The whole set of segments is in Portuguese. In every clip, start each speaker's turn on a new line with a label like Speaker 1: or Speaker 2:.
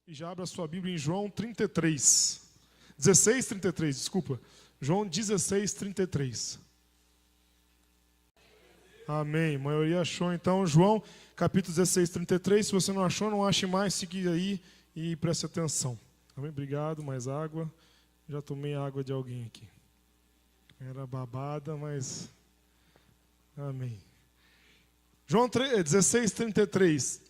Speaker 1: E já abra a sua Bíblia em João 33. 16, 33, desculpa. João 16, 33. Amém. A maioria achou, então, João, capítulo 16, 33. Se você não achou, não ache mais, siga aí e preste atenção. Amém? Obrigado, mais água. Já tomei água de alguém aqui. Era babada, mas... Amém. João 16, 33.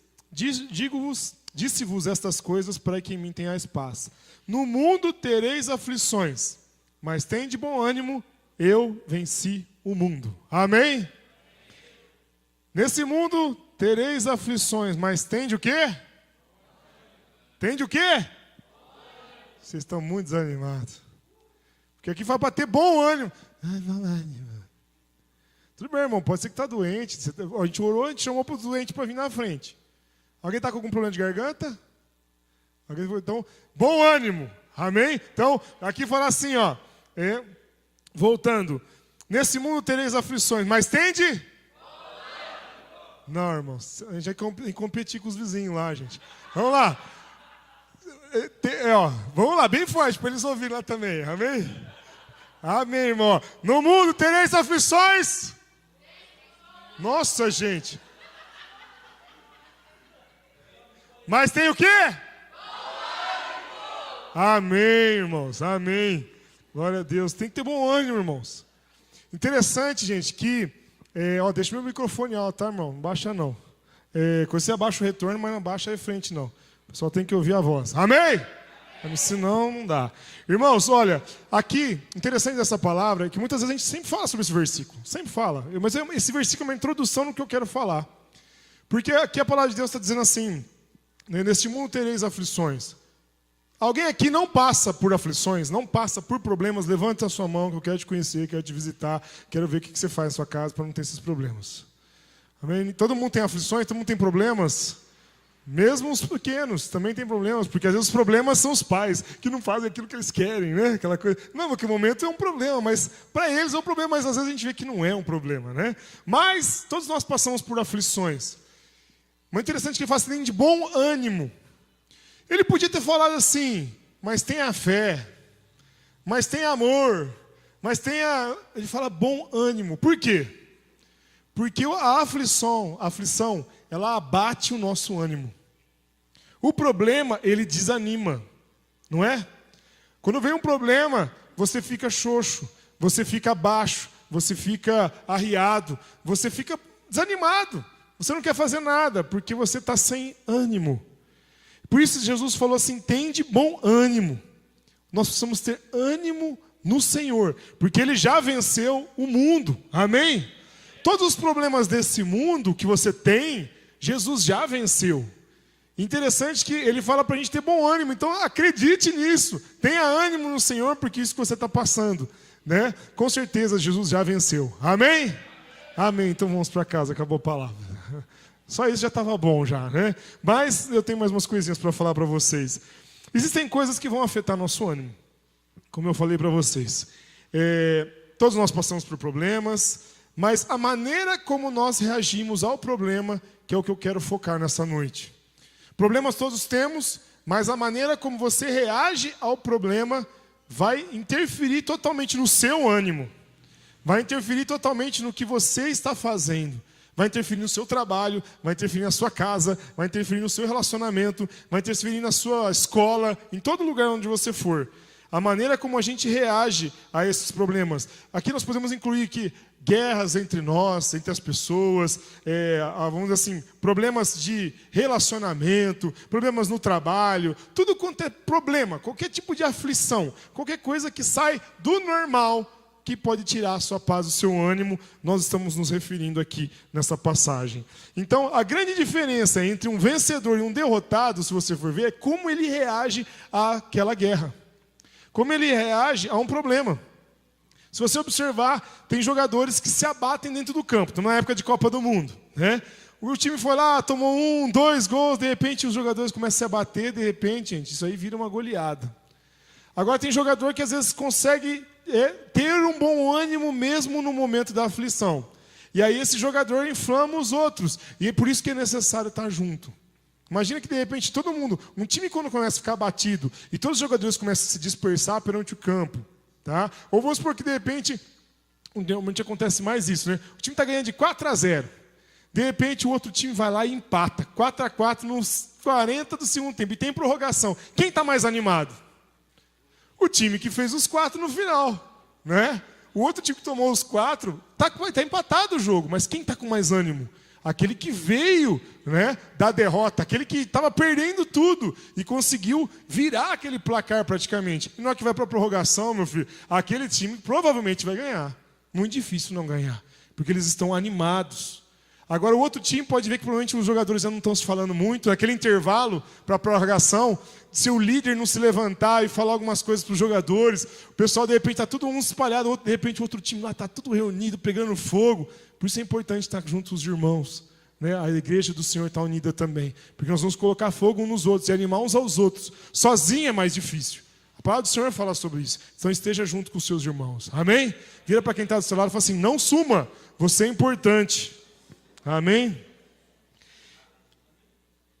Speaker 1: Disse-vos estas coisas para que em mim tenhais paz. No mundo tereis aflições, mas tende bom ânimo, eu venci o mundo. Amém? Nesse mundo tereis aflições, mas tende o quê? Tende o quê? Vocês estão muito desanimados. Porque aqui vai bater bom ânimo. Tudo bem, irmão, pode ser que está doente. A gente orou, a gente chamou para o doente para vir na frente. Alguém está com algum problema de garganta? Então, bom ânimo. Amém? Então, aqui fala assim, ó. Voltando. Nesse mundo tereis aflições, mas tende? Não, irmãos. A gente vai competir com os vizinhos lá, gente. Vamos lá. Vamos lá, bem forte, para eles ouvirem lá também. Amém? Amém, irmão. No mundo tereis aflições. Nossa, gente. Mas tem o quê? Amém, irmãos. Amém. Glória a Deus. Tem que ter bom ânimo, irmãos. Interessante, gente, que... deixa meu microfone alto, tá, irmão? Não baixa, não. Quando você abaixa o retorno, mas não abaixa a frente, não. O pessoal tem que ouvir a voz. Amém? Senão, não dá. Irmãos, olha, aqui, interessante dessa palavra é que muitas vezes a gente sempre fala sobre esse versículo. Sempre fala. Mas esse versículo é uma introdução no que eu quero falar. Porque aqui a palavra de Deus está dizendo assim... Neste mundo tereis aflições. Alguém aqui não passa por aflições, não passa por problemas, levante a sua mão que eu quero te conhecer, quero te visitar, quero ver o que você faz na sua casa para não ter esses problemas. Amém? Todo mundo tem aflições, todo mundo tem problemas. Mesmo os pequenos também têm problemas, porque às vezes os problemas são os pais, que não fazem aquilo que eles querem, né? Aquela coisa. Não, naquele momento é um problema, mas para eles é um problema, mas às vezes a gente vê que não é um problema, né? Mas todos nós passamos por aflições. Mas interessante que ele fala assim, de bom ânimo. Ele podia ter falado assim, mas tenha fé, mas tenha amor, mas tenha... Ele fala bom ânimo. Por quê? Porque a aflição, ela abate o nosso ânimo. O problema, ele desanima, não é? Quando vem um problema, você fica xoxo, você fica baixo, você fica arriado, você fica desanimado. Você não quer fazer nada, porque você está sem ânimo. Por isso Jesus falou assim, tende bom ânimo. Nós precisamos ter ânimo no Senhor, porque Ele já venceu o mundo. Amém? Todos os problemas desse mundo que você tem, Jesus já venceu. Interessante que Ele fala para a gente ter bom ânimo, então acredite nisso. Tenha ânimo no Senhor, porque isso que você está passando, né? Com certeza Jesus já venceu. Amém? Amém. Então vamos para casa, acabou a palavra. Só isso já estava bom já, né? Mas eu tenho mais umas coisinhas para falar para vocês. Existem coisas que vão afetar nosso ânimo, como eu falei para vocês. Todos nós passamos por problemas, mas a maneira como nós reagimos ao problema, que é o que eu quero focar nessa noite. Problemas todos temos, mas a maneira como você reage ao problema vai interferir totalmente no seu ânimo. Vai interferir totalmente no que você está fazendo. Vai interferir no seu trabalho, vai interferir na sua casa, vai interferir no seu relacionamento, vai interferir na sua escola, em todo lugar onde você for. A maneira como a gente reage a esses problemas. Aqui nós podemos incluir que guerras entre nós, entre as pessoas, vamos dizer assim, problemas de relacionamento, problemas no trabalho, tudo quanto é problema, qualquer tipo de aflição, qualquer coisa que sai do normal, que pode tirar a sua paz, o seu ânimo, nós estamos nos referindo aqui nessa passagem. Então, a grande diferença entre um vencedor e um derrotado, se você for ver, é como ele reage àquela guerra. Como ele reage a um problema. Se você observar, tem jogadores que se abatem dentro do campo, numa época de Copa do Mundo, né? O time foi lá, tomou 1, 2 gols, de repente os jogadores começam a se abater, de repente, gente, isso aí vira uma goleada. Agora tem jogador que às vezes consegue ter um bom ânimo mesmo no momento da aflição. E aí esse jogador inflama os outros. E é por isso que é necessário estar junto. Imagina que de repente todo mundo, um time quando começa a ficar batido e todos os jogadores começam a se dispersar perante o campo, tá? Ou vamos supor que de repente, normalmente acontece mais isso, né? O time está ganhando de 4-0. De repente o outro time vai lá e empata, 4-4 nos 40 do segundo tempo, e tem prorrogação. Quem está mais animado? O time que fez os 4 no final, né? O outro time que tomou os 4, tá empatado o jogo, mas quem está com mais ânimo? Aquele que veio, né, da derrota, aquele que estava perdendo tudo e conseguiu virar aquele placar praticamente. E na hora que vai para a prorrogação, meu filho, aquele time provavelmente vai ganhar. Muito difícil não ganhar, porque eles estão animados. Agora o outro time pode ver que provavelmente os jogadores já não estão se falando muito. Naquele intervalo para a prorrogação, se o líder não se levantar e falar algumas coisas para os jogadores, o pessoal de repente está todo mundo espalhado, de repente o outro time lá está tudo reunido, pegando fogo. Por isso é importante estar junto com os irmãos, né? A igreja do Senhor está unida também, porque nós vamos colocar fogo uns nos outros e animar uns aos outros. Sozinho é mais difícil. A palavra do Senhor fala sobre isso. Então esteja junto com os seus irmãos. Amém? Vira para quem está do seu lado e fala assim: não suma, você é importante. Amém?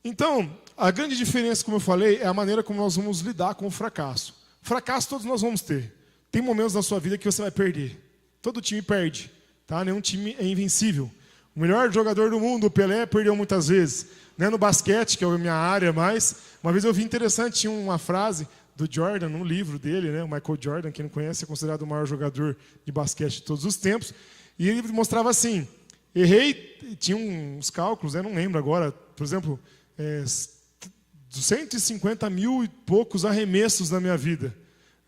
Speaker 1: Então, a grande diferença, como eu falei, é a maneira como nós vamos lidar com o fracasso. Fracasso todos nós vamos ter. Tem momentos na sua vida que você vai perder. Todo time perde, tá? Nenhum time é invencível. O melhor jogador do mundo, o Pelé, perdeu muitas vezes. Né? No basquete, que é a minha área mais, uma vez eu vi interessante, tinha uma frase do Jordan, num livro dele, né? O Michael Jordan, quem não conhece, é considerado o maior jogador de basquete de todos os tempos. E ele mostrava assim: errei, tinha uns cálculos, eu não lembro agora, por exemplo, 150 mil e poucos arremessos na minha vida.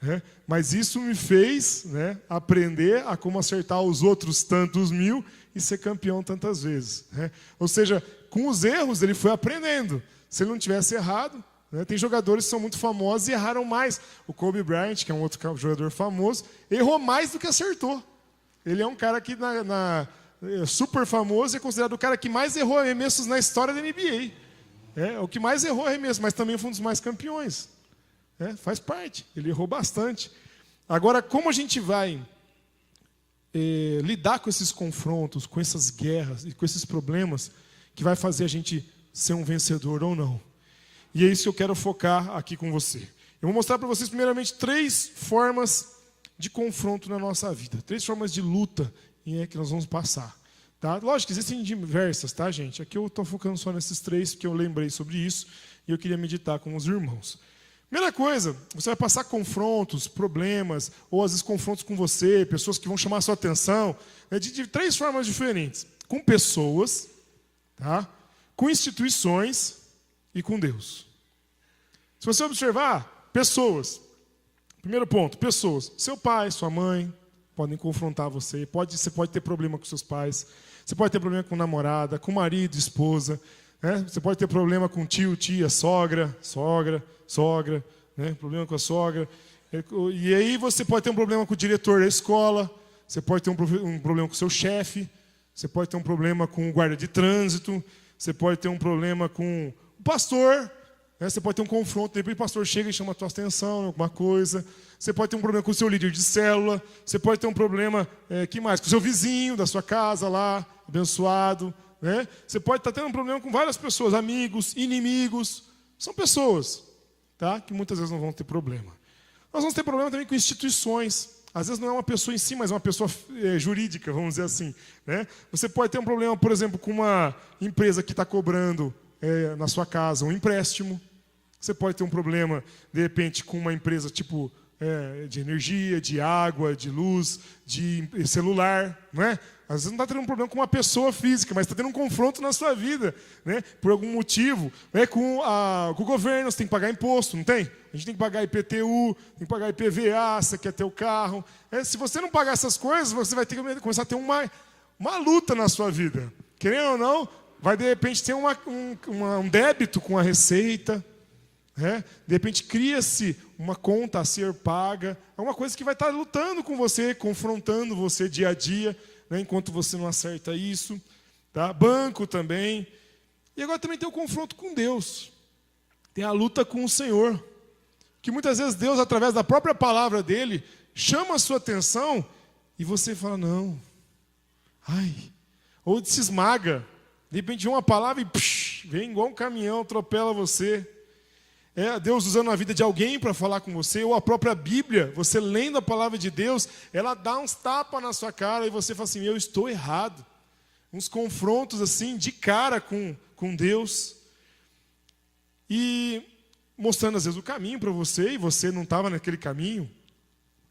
Speaker 1: Né? Mas isso me fez, né, aprender a como acertar os outros tantos mil e ser campeão tantas vezes. Né? Ou seja, com os erros ele foi aprendendo. Se ele não tivesse errado, né, tem jogadores que são muito famosos e erraram mais. O Kobe Bryant, que é um outro jogador famoso, errou mais do que acertou. Ele é um cara que super famoso, é considerado o cara que mais errou arremessos na história da NBA. É o que mais errou arremessos, mas também foi um dos mais campeões. Faz parte, ele errou bastante. Agora, como a gente vai lidar com esses confrontos, com essas guerras e com esses problemas que vai fazer a gente ser um vencedor ou não? E é isso que eu quero focar aqui com você. Eu vou mostrar para vocês, primeiramente, 3 formas de confronto na nossa vida. 3 formas de luta que nós vamos passar. Tá? Lógico que existem diversas, tá, gente? Aqui eu estou focando só nesses 3, porque eu lembrei sobre isso e eu queria meditar com os irmãos. Primeira coisa, você vai passar confrontos, problemas, ou às vezes confrontos com você, pessoas que vão chamar a sua atenção, né, de 3 formas diferentes. Com pessoas, tá? Com instituições e com Deus. Se você observar, pessoas. Primeiro ponto, pessoas. Seu pai, sua mãe podem confrontar você. Você pode ter problema com seus pais. Você pode ter problema com namorada, com marido, esposa. Né? Você pode ter problema com tio, tia, sogra, né? Problema com a sogra. E aí você pode ter um problema com o diretor da escola. Você pode ter um problema com o seu chefe. Você pode ter um problema com o guarda de trânsito. Você pode ter um problema com o pastor. Né? Você pode ter um confronto, de repente o pastor chega e chama a tua atenção em alguma coisa. Você pode ter um problema com o seu líder de célula. Você pode ter um problema, que mais? Com o seu vizinho da sua casa lá, abençoado. Né? Você pode estar tendo um problema com várias pessoas, amigos, inimigos. São pessoas, tá? Que muitas vezes não vão ter problema. Nós vamos ter problema também com instituições. Às vezes não é uma pessoa em si, mas é uma pessoa jurídica, vamos dizer assim. Né? Você pode ter um problema, por exemplo, com uma empresa que está cobrando na sua casa um empréstimo. Você pode ter um problema, de repente, com uma empresa tipo de energia, de água, de luz, de celular. Não é? Às vezes não está tendo um problema com uma pessoa física, mas está tendo um confronto na sua vida, né? Por algum motivo. Com o governo, você tem que pagar imposto, não tem? A gente tem que pagar IPTU, tem que pagar IPVA, você quer ter o carro. Se você não pagar essas coisas, você vai ter que começar a ter uma luta na sua vida. Querendo ou não, vai de repente ter um débito com a receita. De repente cria-se uma conta a ser paga. É uma coisa que vai estar lutando com você, confrontando você dia a dia, né, enquanto você não acerta isso. Tá? Banco também. E agora também tem o confronto com Deus. Tem a luta com o Senhor. Que muitas vezes Deus, através da própria palavra dele, chama a sua atenção e você fala, não. Ou se esmaga. De repente uma palavra e vem igual um caminhão, atropela você. Deus usando a vida de alguém para falar com você, ou a própria Bíblia, você lendo a palavra de Deus, ela dá uns tapas na sua cara e você fala assim, eu estou errado. Uns confrontos assim, de cara com Deus. E mostrando às vezes o caminho para você, e você não estava naquele caminho.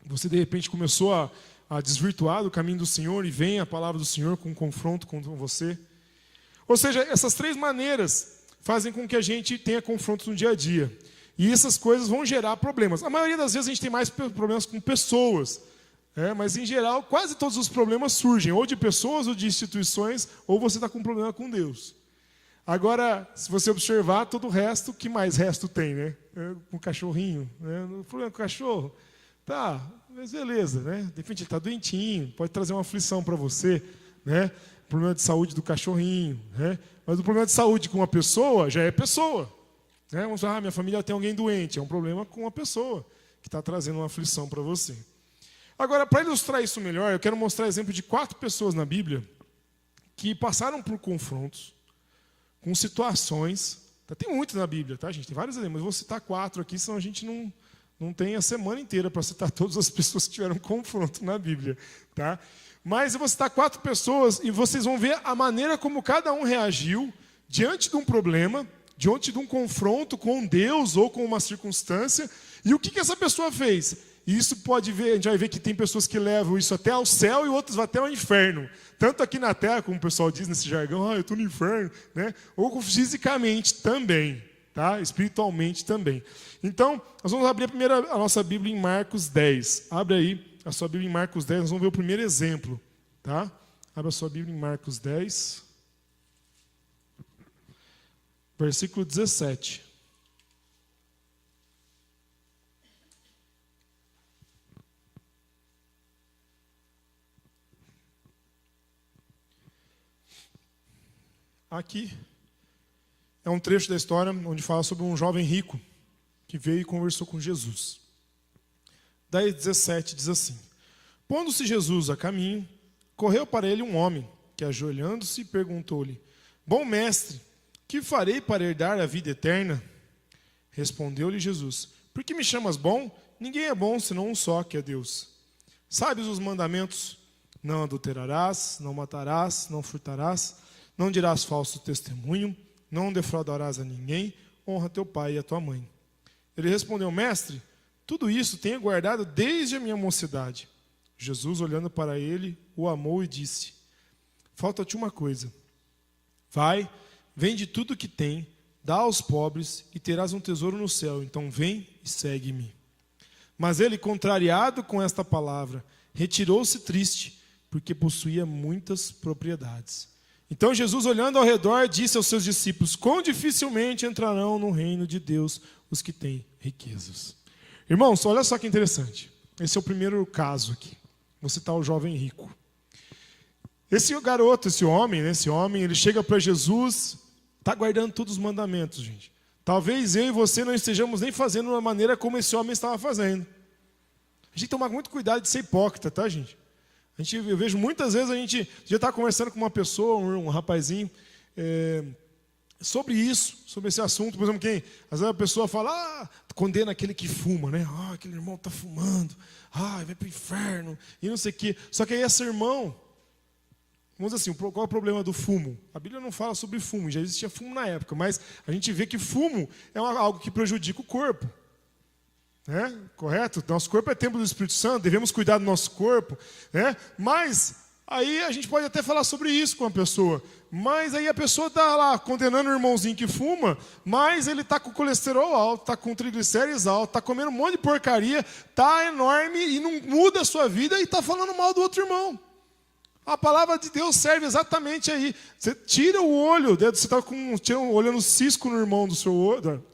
Speaker 1: Você de repente começou a desvirtuar do caminho do Senhor, e vem a palavra do Senhor com um confronto com você. Ou seja, essas três maneiras fazem com que a gente tenha confrontos no dia a dia. E essas coisas vão gerar problemas. A maioria das vezes a gente tem mais problemas com pessoas. Mas, em geral, quase todos os problemas surgem ou de pessoas ou de instituições, ou você está com um problema com Deus. Agora, se você observar todo o resto, o que mais resto tem, né? Com o cachorrinho. O problema com o cachorro, tá, mas beleza, né? De repente ele está doentinho, pode trazer uma aflição para você, né? Problema de saúde do cachorrinho, né? Mas o problema de saúde com uma pessoa já é pessoa. Né? Vamos falar, minha família tem alguém doente, é um problema com uma pessoa que está trazendo uma aflição para você. Agora, para ilustrar isso melhor, eu quero mostrar exemplo de 4 pessoas na Bíblia que passaram por confrontos com situações. Tem muitos na Bíblia, tá, gente? Tem vários exemplos, mas eu vou citar 4 aqui, senão a gente não tem a semana inteira para citar todas as pessoas que tiveram confronto na Bíblia. Tá? Mas eu vou citar 4 pessoas e vocês vão ver a maneira como cada um reagiu diante de um problema, diante de um confronto com Deus ou com uma circunstância, e o que essa pessoa fez. E isso pode ver, a gente vai ver que tem pessoas que levam isso até ao céu e outros até ao inferno. Tanto aqui na terra, como o pessoal diz nesse jargão, eu estou no inferno, né? Ou fisicamente também, tá? Espiritualmente também. Então, nós vamos abrir a nossa Bíblia em Marcos 10. Abre aí a sua Bíblia em Marcos 10, nós vamos ver o primeiro exemplo. Tá? Abre a sua Bíblia em Marcos 10, versículo 17. Aqui é um trecho da história onde fala sobre um jovem rico que veio e conversou com Jesus. Daí 17 diz assim: pondo-se Jesus a caminho, correu para ele um homem, que ajoelhando-se perguntou-lhe: bom mestre, que farei para herdar a vida eterna? Respondeu-lhe Jesus: por que me chamas bom? Ninguém é bom senão um só, que é Deus. Sabes os mandamentos? Não adulterarás, não matarás, não furtarás, não dirás falso testemunho, não defraudarás a ninguém, honra teu pai e a tua mãe. Ele respondeu: mestre, tudo isso tenho guardado desde a minha mocidade. Jesus, olhando para ele, o amou e disse: falta-te uma coisa. Vai, vende tudo o que tem, dá aos pobres e terás um tesouro no céu. Então vem e segue-me. Mas ele, contrariado com esta palavra, retirou-se triste, porque possuía muitas propriedades. Então Jesus, olhando ao redor, disse aos seus discípulos: quão dificilmente entrarão no reino de Deus os que têm riquezas. Irmãos, olha só que interessante. Esse é o primeiro caso aqui. Vou citar o jovem rico. Esse garoto, esse homem, ele chega para Jesus, está guardando todos os mandamentos, gente. Talvez eu e você não estejamos nem fazendo da maneira como esse homem estava fazendo. A gente tem que tomar muito cuidado de ser hipócrita, tá, gente? Eu vejo muitas vezes a gente já está conversando com uma pessoa, um rapazinho, sobre isso, sobre esse assunto. Por exemplo, às vezes a pessoa fala, condena aquele que fuma, né? Aquele irmão está fumando, vai para o inferno, e não sei o quê. Só que aí esse irmão, vamos dizer assim, qual é o problema do fumo? A Bíblia não fala sobre fumo, já existia fumo na época, mas a gente vê que fumo é algo que prejudica o corpo. Correto? Nosso corpo é templo do Espírito Santo, devemos cuidar do nosso corpo, mas aí a gente pode até falar sobre isso com a pessoa, mas aí a pessoa está lá condenando o irmãozinho que fuma, mas ele está com colesterol alto, está com triglicérides alto, está comendo um monte de porcaria, está enorme e não muda a sua vida e está falando mal do outro irmão. A palavra de Deus serve exatamente aí. Você tira o olho, você está olhando cisco no irmão do seu olho,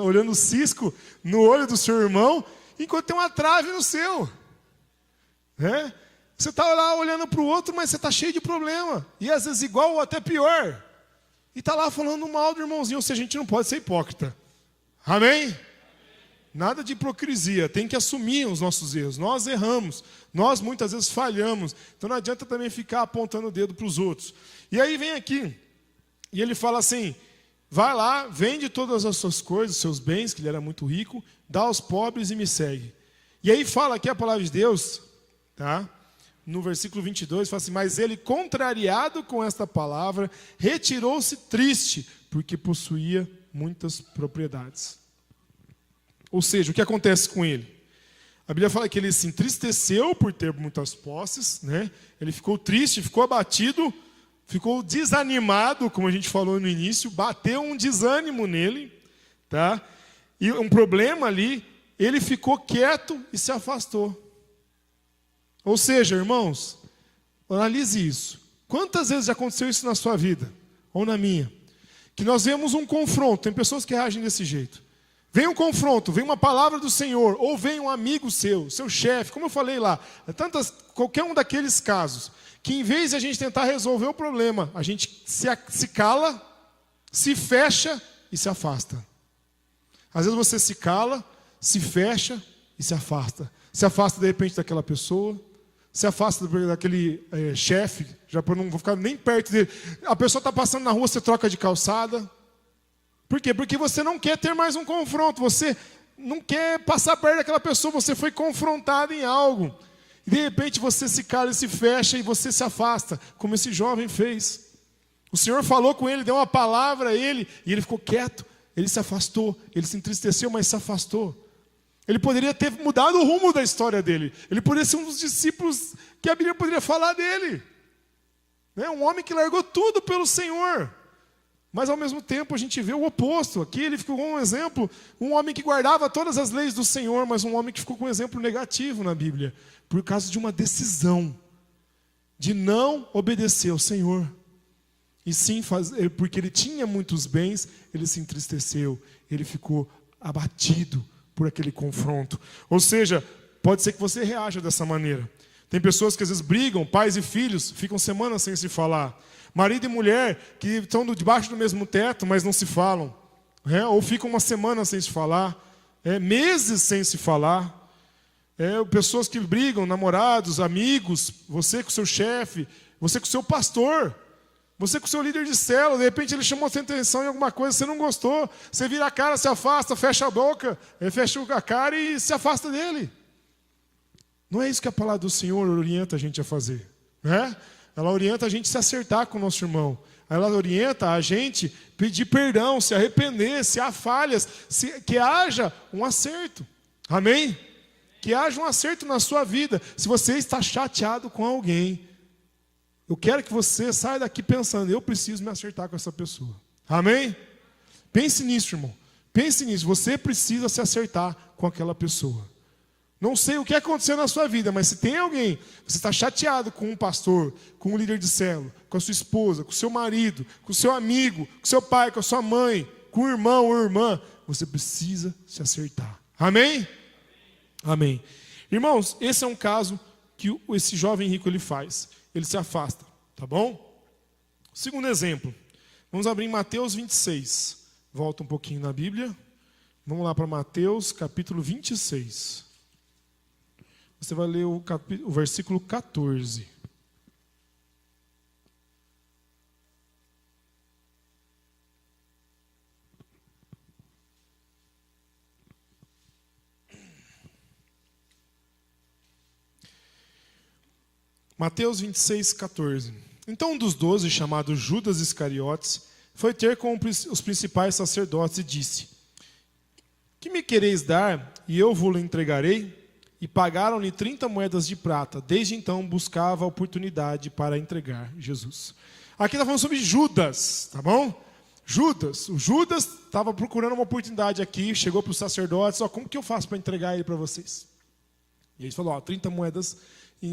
Speaker 1: olhando cisco no olho do seu irmão, enquanto tem uma trave no seu. Você está lá olhando para o outro, mas você está cheio de problema. E às vezes igual ou até pior. E está lá falando mal do irmãozinho. Ou seja, a gente não pode ser hipócrita. Amém? Nada de hipocrisia, tem que assumir os nossos erros. Nós erramos, nós muitas vezes falhamos. Então não adianta também ficar apontando o dedo para os outros. E aí vem aqui, E ele fala assim, vai lá, vende todas as suas coisas, seus bens, que ele era muito rico, dá aos pobres e me segue. E aí fala aqui a palavra de Deus, tá? No versículo 22, fala assim, mas ele, contrariado com esta palavra, retirou-se triste, porque possuía muitas propriedades. Ou seja, o que acontece com ele? A Bíblia fala que ele se entristeceu por ter muitas posses, né? Ele ficou triste, ficou abatido, ficou desanimado, como a gente falou no início, bateu um desânimo nele, tá? E um problema ali, ele ficou quieto e se afastou. Ou seja, irmãos, analise isso. Quantas vezes já aconteceu isso na sua vida, ou na minha? Que nós vemos um confronto, tem pessoas que reagem desse jeito. Vem um confronto, vem uma palavra do Senhor, ou vem um amigo seu chefe, como eu falei lá, qualquer um daqueles casos, que em vez de a gente tentar resolver o problema, a gente se cala, se fecha e se afasta. Às vezes você se cala, se fecha e se afasta. Se afasta de repente daquela pessoa, se afasta daquele chefe, já para não vou ficar nem perto dele. A pessoa está passando na rua, você troca de calçada. Por quê? Porque você não quer ter mais um confronto, você não quer passar perto daquela pessoa, você foi confrontado em algo. E de repente você se cala e se fecha e você se afasta, como esse jovem fez. O Senhor falou com ele, deu uma palavra a ele, e ele ficou quieto, ele se afastou, ele se entristeceu, mas se afastou. Ele poderia ter mudado o rumo da história dele, ele poderia ser um dos discípulos que a Bíblia poderia falar dele. Um homem que largou tudo pelo Senhor. Mas ao mesmo tempo a gente vê o oposto. Aqui ele ficou com um exemplo, um homem que guardava todas as leis do Senhor, mas um homem que ficou com um exemplo negativo na Bíblia, por causa de uma decisão de não obedecer ao Senhor. E sim, porque ele tinha muitos bens, ele se entristeceu, ele ficou abatido por aquele confronto. Ou seja, pode ser que você reaja dessa maneira. Tem pessoas que às vezes brigam, pais e filhos, ficam semanas sem se falar. Marido e mulher que estão debaixo do mesmo teto, mas não se falam. Ou ficam uma semana sem se falar, meses sem se falar. Pessoas que brigam, namorados, amigos, você com o seu chefe, você com o seu pastor, você com o seu líder de célula, de repente ele chamou a sua atenção em alguma coisa, você não gostou, você vira a cara, se afasta, fecha a boca, fecha a cara e se afasta dele. Não é isso que a palavra do Senhor orienta a gente a fazer, né? Ela orienta a gente a se acertar com o nosso irmão. Ela orienta a gente a pedir perdão, se arrepender, se há falhas, que haja um acerto. Amém? Que haja um acerto na sua vida. Se você está chateado com alguém, eu quero que você saia daqui pensando, eu preciso me acertar com essa pessoa. Amém? Pense nisso, irmão. Pense nisso. Você precisa se acertar com aquela pessoa. Não sei o que aconteceu na sua vida, mas se tem alguém, você está chateado com um pastor, com um líder de célula, com a sua esposa, com o seu marido, com o seu amigo, com o seu pai, com a sua mãe, com o irmão ou irmã, você precisa se acertar. Amém? Amém. Irmãos, esse é um caso que esse jovem rico ele faz. Ele se afasta, tá bom? Segundo exemplo, vamos abrir em Mateus 26. Volta um pouquinho na Bíblia. Vamos lá para Mateus, capítulo 26. Você vai ler o versículo 14. Mateus 26, 14. Então um dos 12, chamado Judas Iscariotes, foi ter com os principais sacerdotes e disse: que me quereis dar, e eu vos entregarei? E pagaram-lhe 30 moedas de prata. Desde então buscava a oportunidade para entregar Jesus. Aqui está falando sobre Judas, tá bom? Judas. O Judas estava procurando uma oportunidade aqui, chegou para os sacerdotes, como que eu faço para entregar ele para vocês? E ele falou, 30 moedas e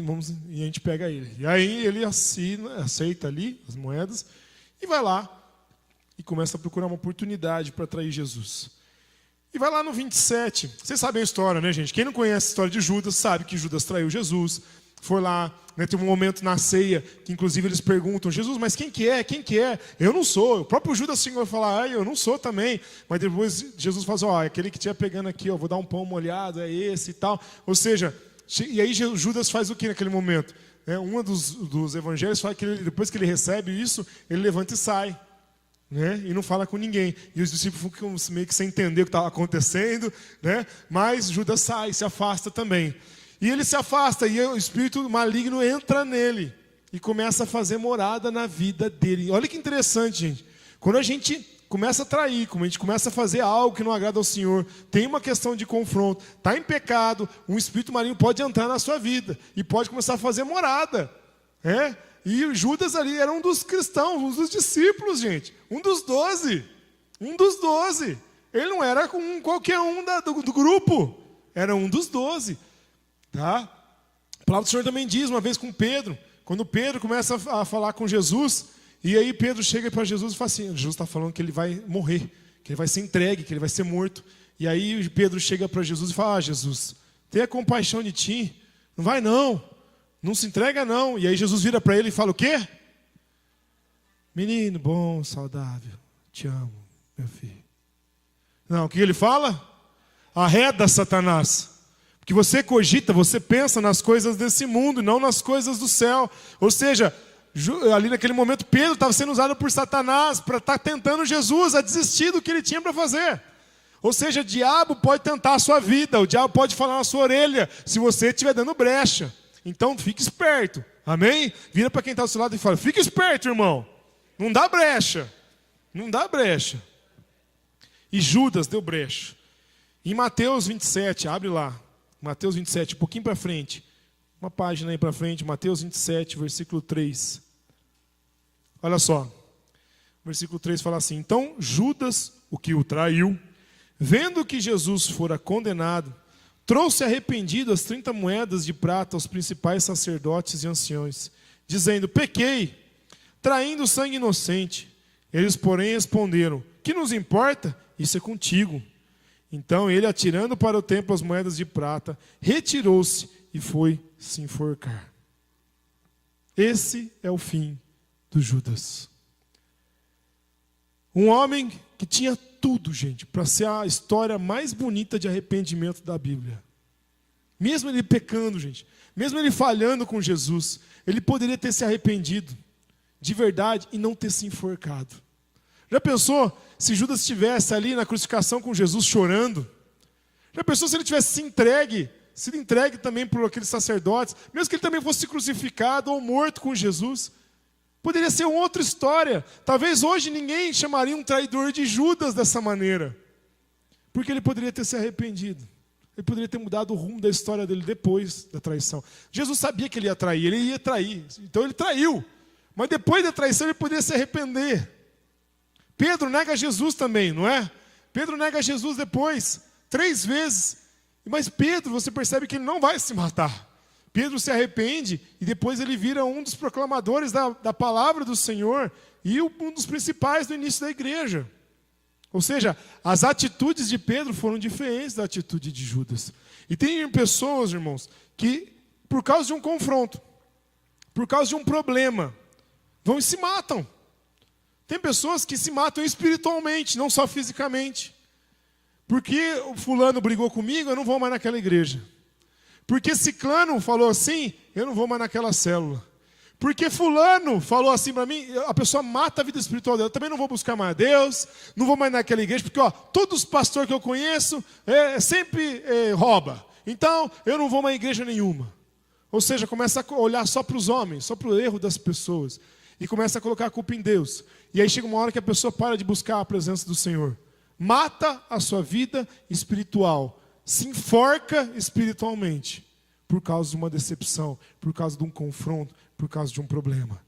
Speaker 1: a gente pega ele. E aí ele aceita ali as moedas e vai lá e começa a procurar uma oportunidade para atrair Jesus. E vai lá no 27, vocês sabem a história, né, gente? Quem não conhece a história de Judas, sabe que Judas traiu Jesus. Foi lá, né, teve um momento na ceia, que inclusive eles perguntam, Jesus, mas quem que é? Quem que é? Eu não sou. O próprio Judas Senhor fala, eu não sou também. Mas depois Jesus fala, aquele que tinha pegando aqui, vou dar um pão molhado, é esse e tal. Ou seja, e aí Judas faz o que naquele momento? Um dos evangelhos fala que depois que ele recebe isso, ele levanta e sai. né? E não fala com ninguém. E os discípulos ficam meio que sem entender o que estava acontecendo, né? Mas Judas sai, se afasta também. E ele se afasta e o espírito maligno entra nele e começa a fazer morada na vida dele. Olha que interessante, gente. Quando a gente começa a trair, quando a gente começa a fazer algo que não agrada ao Senhor, tem uma questão de confronto, está em pecado, um espírito maligno pode entrar na sua vida e pode começar a fazer morada, né? E o Judas ali era um dos cristãos, um dos discípulos, gente. Um dos 12. Ele não era qualquer um do grupo. Era um dos 12. Tá? A palavra do Senhor também diz, uma vez com Pedro, quando Pedro começa a falar com Jesus, e aí Pedro chega para Jesus e fala assim, Jesus está falando que ele vai morrer, que ele vai ser entregue, que ele vai ser morto. E aí Pedro chega para Jesus e fala, Jesus, tenha compaixão de ti, não vai não se entrega não. E aí Jesus vira para ele e fala o quê? Menino bom, saudável, te amo, meu filho. Não, o que ele fala? Arreda, Satanás. Porque você cogita, você pensa nas coisas desse mundo e não nas coisas do céu. Ou seja, ali naquele momento Pedro estava sendo usado por Satanás para estar tentando Jesus a desistir do que ele tinha para fazer. Ou seja, o diabo pode tentar a sua vida, o diabo pode falar na sua orelha, se você estiver dando brecha. Então fique esperto, amém? Vira para quem está do seu lado e fala, fique esperto, irmão. Não dá brecha. E Judas deu brecha. Em Mateus 27, abre lá. Mateus 27, um pouquinho para frente. Uma página aí para frente, Mateus 27, versículo 3. Olha só. O versículo 3 fala assim, então Judas, o que o traiu, vendo que Jesus fora condenado, trouxe arrependido as 30 moedas de prata aos principais sacerdotes e anciões, dizendo, pequei, traindo sangue inocente. Eles, porém, responderam, que nos importa? Isso é contigo. Então ele, atirando para o templo as moedas de prata, retirou-se e foi se enforcar. Esse é o fim do Judas. Um homem que tinha tudo, gente, para ser a história mais bonita de arrependimento da Bíblia. Mesmo ele pecando, gente, mesmo ele falhando com Jesus, ele poderia ter se arrependido de verdade e não ter se enforcado. Já pensou se Judas estivesse ali na crucificação com Jesus chorando? Já pensou se ele tivesse sido entregue também por aqueles sacerdotes, mesmo que ele também fosse crucificado ou morto com Jesus? Poderia ser uma outra história. Talvez hoje ninguém chamaria um traidor de Judas dessa maneira. Porque ele poderia ter se arrependido. Ele poderia ter mudado o rumo da história dele depois da traição. Jesus sabia que ele ia trair. Então ele traiu. Mas depois da traição ele poderia se arrepender. Pedro nega Jesus também, não é? Pedro nega Jesus depois, 3 vezes. Mas Pedro, você percebe que ele não vai se matar. Pedro se arrepende e depois ele vira um dos proclamadores da palavra do Senhor e um dos principais do início da igreja. Ou seja, as atitudes de Pedro foram diferentes da atitude de Judas. E tem pessoas, irmãos, que por causa de um confronto, por causa de um problema, vão e se matam. Tem pessoas que se matam espiritualmente, não só fisicamente. Porque o fulano brigou comigo, eu não vou mais naquela igreja. Porque ciclano falou assim, eu não vou mais naquela célula. Porque fulano falou assim para mim, a pessoa mata a vida espiritual dela. Eu também não vou buscar mais a Deus, não vou mais naquela igreja, porque todos os pastores que eu conheço sempre rouba. Então, eu não vou mais em igreja nenhuma. Ou seja, começa a olhar só para os homens, só para o erro das pessoas. E começa a colocar a culpa em Deus. E aí chega uma hora que a pessoa para de buscar a presença do Senhor. Mata a sua vida espiritual. Se enforca espiritualmente. Por causa de uma decepção, por causa de um confronto, por causa de um problema.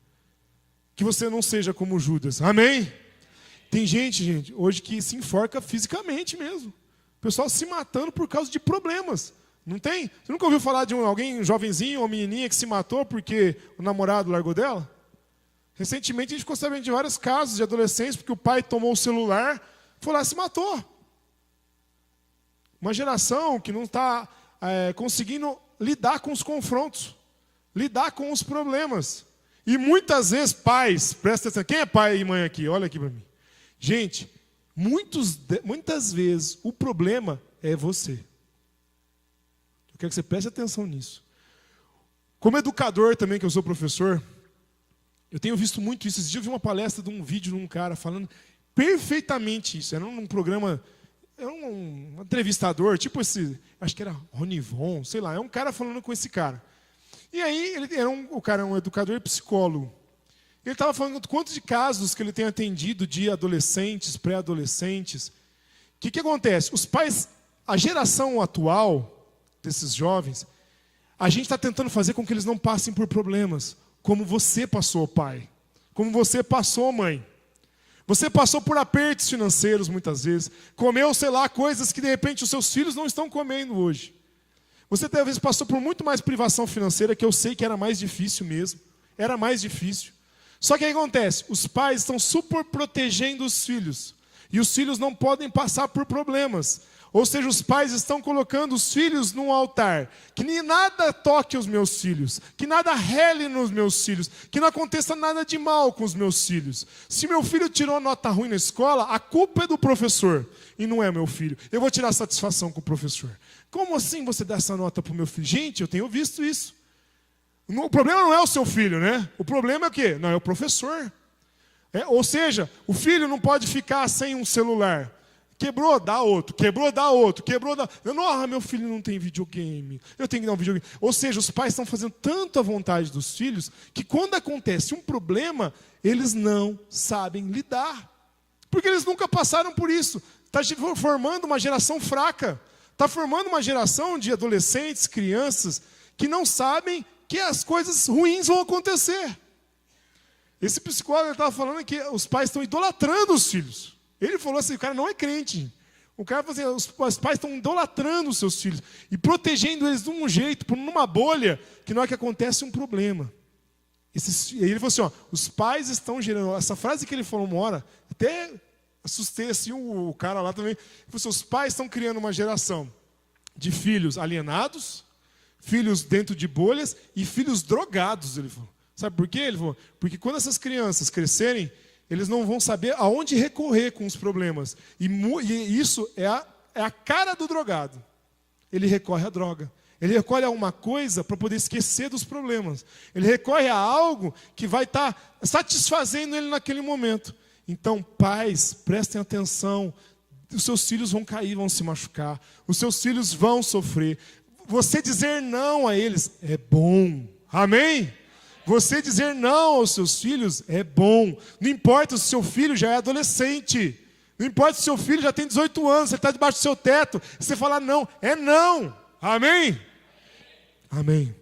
Speaker 1: Que você não seja como Judas. Amém? Tem gente, hoje que se enforca fisicamente mesmo. O pessoal se matando por causa de problemas. Não tem? Você nunca ouviu falar de alguém, um jovenzinho ou menininha que se matou porque o namorado largou dela? Recentemente a gente ficou sabendo de vários casos de adolescentes porque o pai tomou o celular, foi lá e se matou. Uma geração que não está conseguindo lidar com os confrontos, lidar com os problemas. E muitas vezes pais, presta atenção, quem é pai e mãe aqui? Olha aqui para mim. Gente, muitas vezes o problema é você. Eu quero que você preste atenção nisso. Como educador também, que eu sou professor, eu tenho visto muito isso. Esses dias eu vi uma palestra de um vídeo de um cara falando perfeitamente isso. Era um programa, era um entrevistador, tipo esse, acho que era Ronivon, sei lá, é um cara falando com esse cara. E aí, o cara é um educador e psicólogo. Ele estava falando quantos de casos que ele tem atendido de adolescentes, pré-adolescentes. O que acontece? Os pais, a geração atual desses jovens, a gente está tentando fazer com que eles não passem por problemas, como você passou, pai, como você passou, mãe. Você passou por apertos financeiros muitas vezes, comeu, sei lá, coisas que de repente os seus filhos não estão comendo hoje. Você talvez passou por muito mais privação financeira, que eu sei que era mais difícil mesmo, era mais difícil. Só que o que acontece? Os pais estão super protegendo os filhos. E os filhos não podem passar por problemas. Ou seja, os pais estão colocando os filhos num altar. Que nem nada toque os meus filhos. Que nada rele nos meus filhos. Que não aconteça nada de mal com os meus filhos. Se meu filho tirou nota ruim na escola, a culpa é do professor. E não é meu filho. Eu vou tirar satisfação com o professor. Como assim você dá essa nota para o meu filho? Gente, eu tenho visto isso. O problema não é o seu filho, né? O problema é o quê? Não, é o professor. Ou seja, o filho não pode ficar sem um celular. Quebrou, dá outro. Quebrou, dá outro. Quebrou, dá... Não, meu filho não tem videogame. Eu tenho que dar um videogame. Ou seja, os pais estão fazendo tanto a vontade dos filhos que quando acontece um problema, eles não sabem lidar. Porque eles nunca passaram por isso. Está formando uma geração fraca. Está formando uma geração de adolescentes, crianças, que não sabem que as coisas ruins vão acontecer. Esse psicólogo estava falando que os pais estão idolatrando os filhos. Ele falou assim, o cara não é crente. O cara falou assim, os pais estão idolatrando os seus filhos e protegendo eles de um jeito, por numa bolha, que na hora que acontece um problema. E ele falou assim, os pais estão gerando... Essa frase que ele falou uma hora, até assustei assim, o cara lá também. Ele falou assim, os pais estão criando uma geração de filhos alienados, filhos dentro de bolhas e filhos drogados, ele falou. Sabe por quê? Ele falou, porque quando essas crianças crescerem, eles não vão saber aonde recorrer com os problemas. E isso é a cara do drogado. Ele recorre à droga. Ele recorre a uma coisa para poder esquecer dos problemas. Ele recorre a algo que vai estar satisfazendo ele naquele momento. Então, pais, prestem atenção. Os seus filhos vão cair, vão se machucar. Os seus filhos vão sofrer. Você dizer não a eles é bom. Amém? Você dizer não aos seus filhos é bom. Não importa se o seu filho já é adolescente. Não importa se o seu filho já tem 18 anos, você está debaixo do seu teto. E você falar não, é não. Amém? Amém.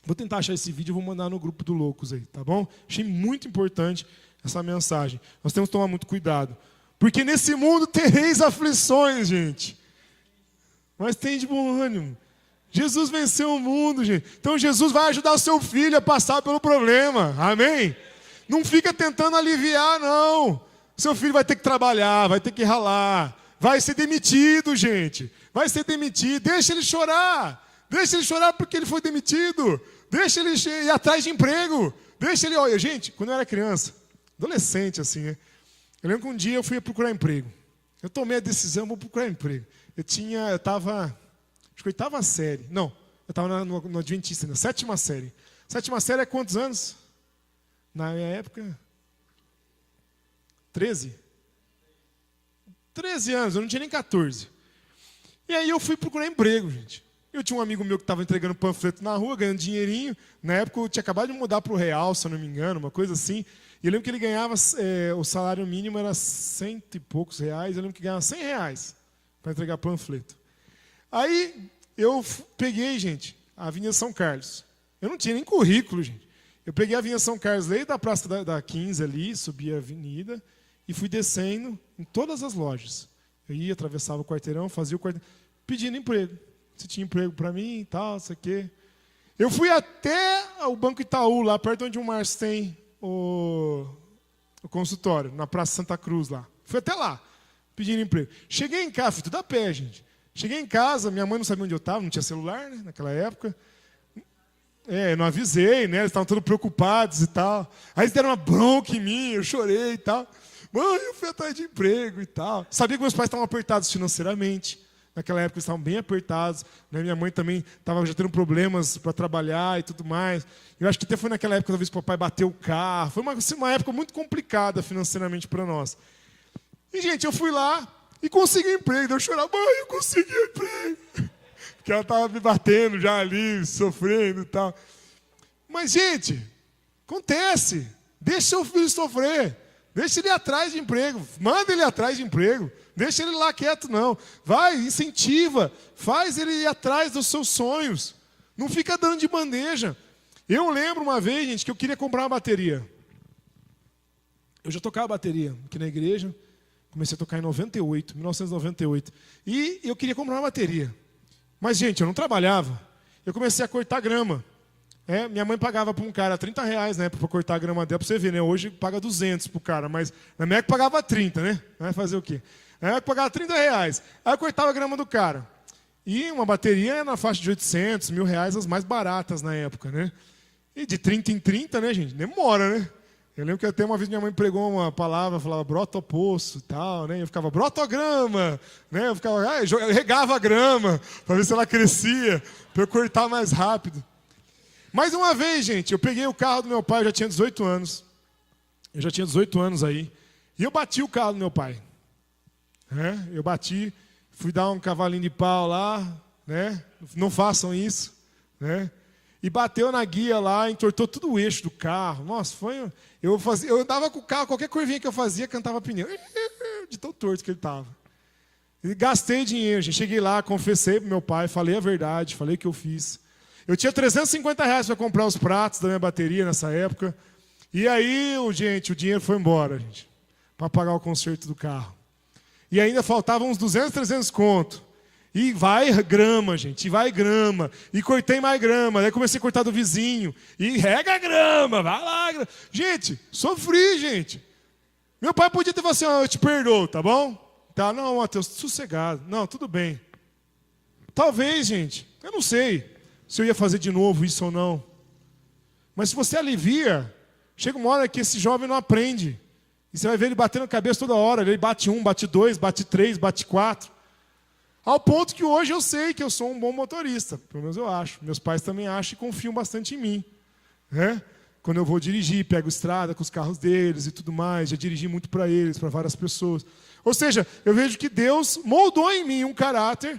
Speaker 1: Vou tentar achar esse vídeo e vou mandar no grupo do Loucos aí, tá bom? Achei muito importante essa mensagem. Nós temos que tomar muito cuidado. Porque nesse mundo tereis aflições, gente. Mas tem de bom ânimo. Jesus venceu o mundo, gente. Então Jesus vai ajudar o seu filho a passar pelo problema. Amém? Não fica tentando aliviar, não. Seu filho vai ter que trabalhar, vai ter que ralar. Vai ser demitido, gente. Vai ser demitido. Deixa ele chorar. Deixa ele chorar porque ele foi demitido. Deixa ele ir atrás de emprego. Deixa ele... Olha, gente, quando eu era criança, adolescente assim, né? Eu lembro que um dia eu fui procurar emprego. Eu tomei a decisão, vou procurar emprego. Eu estava... Acho que 8ª série. Não, eu estava no Adventista, na 7ª série. 7ª série é quantos anos? Na minha época? 13? 13 anos, eu não tinha nem 14. E aí eu fui procurar emprego, gente. Eu tinha um amigo meu que estava entregando panfleto na rua, ganhando dinheirinho. Na época eu tinha acabado de mudar para o Real, se eu não me engano, uma coisa assim. E eu lembro que ele ganhava, o salário mínimo era 100 e poucos reais. Eu lembro que ganhava 100 reais para entregar panfleto. Aí eu peguei, gente, a Avenida São Carlos. Eu não tinha nem currículo, gente. Eu peguei a Avenida São Carlos, lá da Praça da 15 ali, subi a avenida e fui descendo em todas as lojas. Eu ia, atravessava o quarteirão, fazia o quarteirão, pedindo emprego. Se tinha emprego para mim e tal, sei o quê. Eu fui até o Banco Itaú, lá perto onde o Márcio tem o consultório, na Praça Santa Cruz lá. Fui até lá, pedindo emprego. Cheguei em casa, fui tudo a pé, gente. Cheguei em casa, minha mãe não sabia onde eu estava, não tinha celular, né, naquela época. Eu não avisei, né? Eles estavam todos preocupados e tal. Aí eles deram uma bronca em mim, eu chorei e tal. Mãe, eu fui atrás de emprego e tal. Sabia que meus pais estavam apertados financeiramente. Naquela época eles estavam bem apertados. Né? Minha mãe também estava já tendo problemas para trabalhar e tudo mais. Eu acho que até foi naquela época, talvez, que o papai bateu o carro. Foi uma época muito complicada financeiramente para nós. E, gente, eu fui lá e consegui emprego. Eu chorava, mãe, eu consegui emprego. Porque ela estava me batendo já ali, sofrendo e tal. Mas, gente, acontece. Deixa seu filho sofrer. Deixa ele ir atrás de emprego. Manda ele ir atrás de emprego. Deixa ele lá quieto, não. Vai, incentiva. Faz ele ir atrás dos seus sonhos. Não fica dando de bandeja. Eu lembro uma vez, gente, que eu queria comprar uma bateria. Eu já tocava bateria aqui na igreja. Comecei a tocar em 1998. E eu queria comprar uma bateria. Mas, gente, eu não trabalhava. Eu comecei a cortar grama. Minha mãe pagava para um cara R$30, né, para cortar a grama dela, para você ver, né? Hoje paga 200 para o cara, mas na minha época pagava 30, né? Vai fazer o quê? Na minha época pagava R$30. Aí eu cortava a grama do cara. E uma bateria era na faixa de 800, R$1.000, as mais baratas na época, né? E de 30 em 30, né, gente? Demora, né? Eu lembro que até uma vez minha mãe pregou uma palavra, falava brota o poço e tal, né? Eu ficava, brota a grama, né? Eu regava a grama para ver se ela crescia, para eu cortar mais rápido. Mais uma vez, gente, eu peguei o carro do meu pai, eu já tinha 18 anos. Eu já tinha 18 anos aí. E eu bati o carro do meu pai. Eu bati, fui dar um cavalinho de pau lá, né? Não façam isso, né? E bateu na guia lá, entortou todo o eixo do carro. Nossa, foi... Eu andava com o carro, qualquer curvinha que eu fazia, cantava pneu. De tão torto que ele estava. E gastei dinheiro, gente. Cheguei lá, confessei pro meu pai, falei a verdade, falei o que eu fiz. Eu tinha R$350 para comprar os pratos da minha bateria nessa época. E aí, gente, o dinheiro foi embora, gente, para pagar o conserto do carro. E ainda faltavam uns 200, 300 conto. E vai grama, gente, e vai grama. E cortei mais grama. Daí comecei a cortar do vizinho. E rega a grama, vai lá. Gente, sofri, gente. Meu pai podia ter falado assim, eu te perdoo, tá bom? Tá, não, Mateus, sossegado. Não, tudo bem. Talvez, gente, eu não sei se eu ia fazer de novo isso ou não. Mas se você alivia, chega uma hora que esse jovem não aprende. E você vai ver ele batendo a cabeça toda hora. Ele bate 1, bate 2, bate 3, bate 4. Ao ponto que hoje eu sei que eu sou um bom motorista. Pelo menos eu acho. Meus pais também acham e confiam bastante em mim. Quando eu vou dirigir, pego estrada com os carros deles e tudo mais. Já dirigi muito para eles, para várias pessoas. Ou seja, eu vejo que Deus moldou em mim um caráter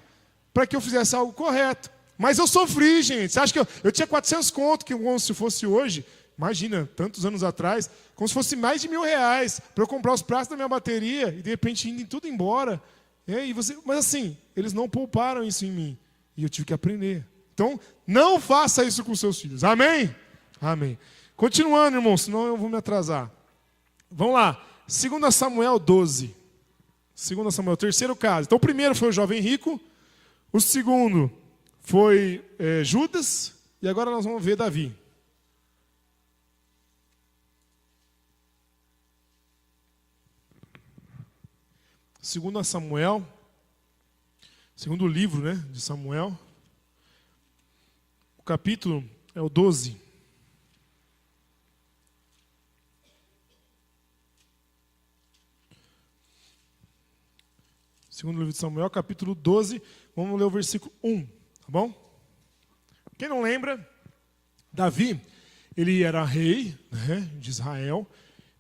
Speaker 1: para que eu fizesse algo correto. Mas eu sofri, gente. Você acha que eu tinha 400 conto, que se fosse hoje, imagina, tantos anos atrás, como se fosse mais de R$1.000 para eu comprar os pratos da minha bateria e de repente indo tudo embora. Mas assim, eles não pouparam isso em mim. E eu tive que aprender. Então, não faça isso com seus filhos. Amém? Amém. Continuando, irmão, senão eu vou me atrasar. Vamos lá. 2 Samuel 12. 2 Samuel, terceiro caso. Então, o primeiro foi o jovem rico. O segundo foi Judas. E agora nós vamos ver Davi. Segundo Samuel, segundo livro, né, de Samuel, o capítulo é o 12. Segundo livro de Samuel, capítulo 12, vamos ler o versículo 1, tá bom? Quem não lembra, Davi, ele era rei, né, de Israel,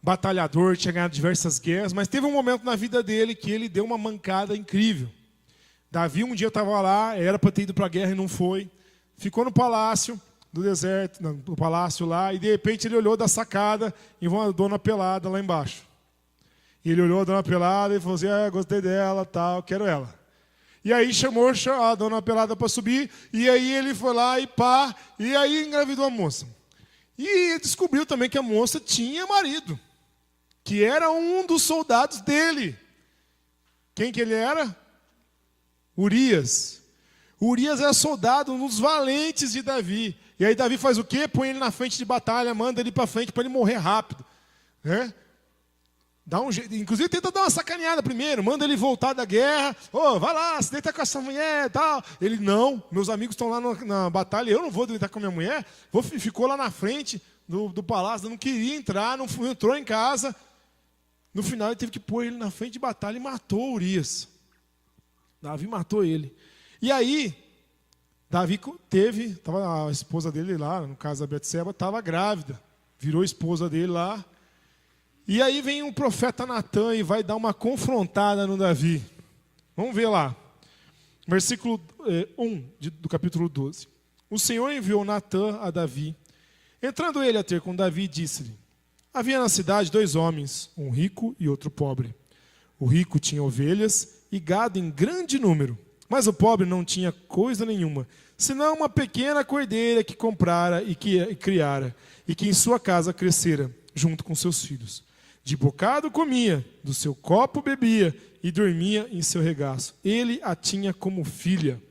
Speaker 1: batalhador, tinha ganhado diversas guerras, mas teve um momento na vida dele que ele deu uma mancada incrível. Davi, um dia estava lá, era para ter ido para a guerra e não foi. Ficou no palácio do deserto, no palácio lá, e de repente ele olhou da sacada e viu uma dona pelada lá embaixo. E ele olhou a dona pelada e falou assim, gostei dela, tal, quero ela. E aí chamou a dona pelada para subir, e aí ele foi lá e aí engravidou a moça. E descobriu também que a moça tinha marido, que era um dos soldados dele. Quem que ele era? Urias. Urias era soldado, um dos valentes de Davi. E aí Davi faz o quê? Põe ele na frente de batalha, manda ele para frente para ele morrer rápido. Dá um jeito, inclusive tenta dar uma sacaneada primeiro, manda ele voltar da guerra. Vai lá, se deita com essa mulher e tal. Ele, não, meus amigos estão lá na batalha, eu não vou deitar com a minha mulher. Ficou lá na frente do palácio, não queria entrar, não entrou em casa. No final ele teve que pôr ele na frente de batalha e matou Urias. Davi matou ele. E aí, Davi estava a esposa dele lá, no caso da Betseba, estava grávida. Virou esposa dele lá. E aí vem o profeta Natan e vai dar uma confrontada no Davi. Vamos ver lá. Versículo 1 do capítulo 12. O Senhor enviou Natan a Davi. Entrando ele a ter com Davi, disse-lhe: havia na cidade 2 homens, um rico e outro pobre. O rico tinha ovelhas e gado em grande número, mas o pobre não tinha coisa nenhuma, senão uma pequena cordeira que comprara e que criara, e que em sua casa crescera, junto com seus filhos. De bocado comia, do seu copo bebia, e dormia em seu regaço. Ele a tinha como filha.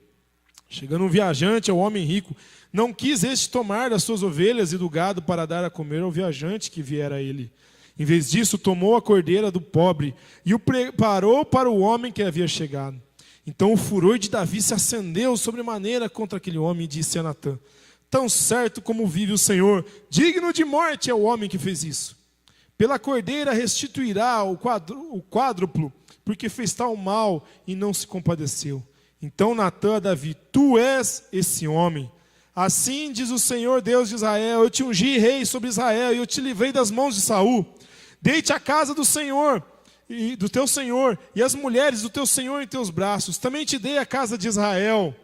Speaker 1: Chegando um viajante ao homem rico, não quis este tomar das suas ovelhas e do gado para dar a comer ao viajante que viera a ele. Em vez disso, tomou a cordeira do pobre e o preparou para o homem que havia chegado. Então o furor de Davi se acendeu sobremaneira contra aquele homem e disse a Natã: tão certo como vive o Senhor, digno de morte é o homem que fez isso. Pela cordeira restituirá o quádruplo, porque fez tal mal e não se compadeceu. Então Natã a Davi: tu és esse homem. Assim diz o Senhor Deus de Israel: eu te ungi rei sobre Israel e eu te livrei das mãos de Saul. Deite a casa do Senhor e do teu Senhor e as mulheres do teu Senhor em teus braços. Também te dei a casa de Israel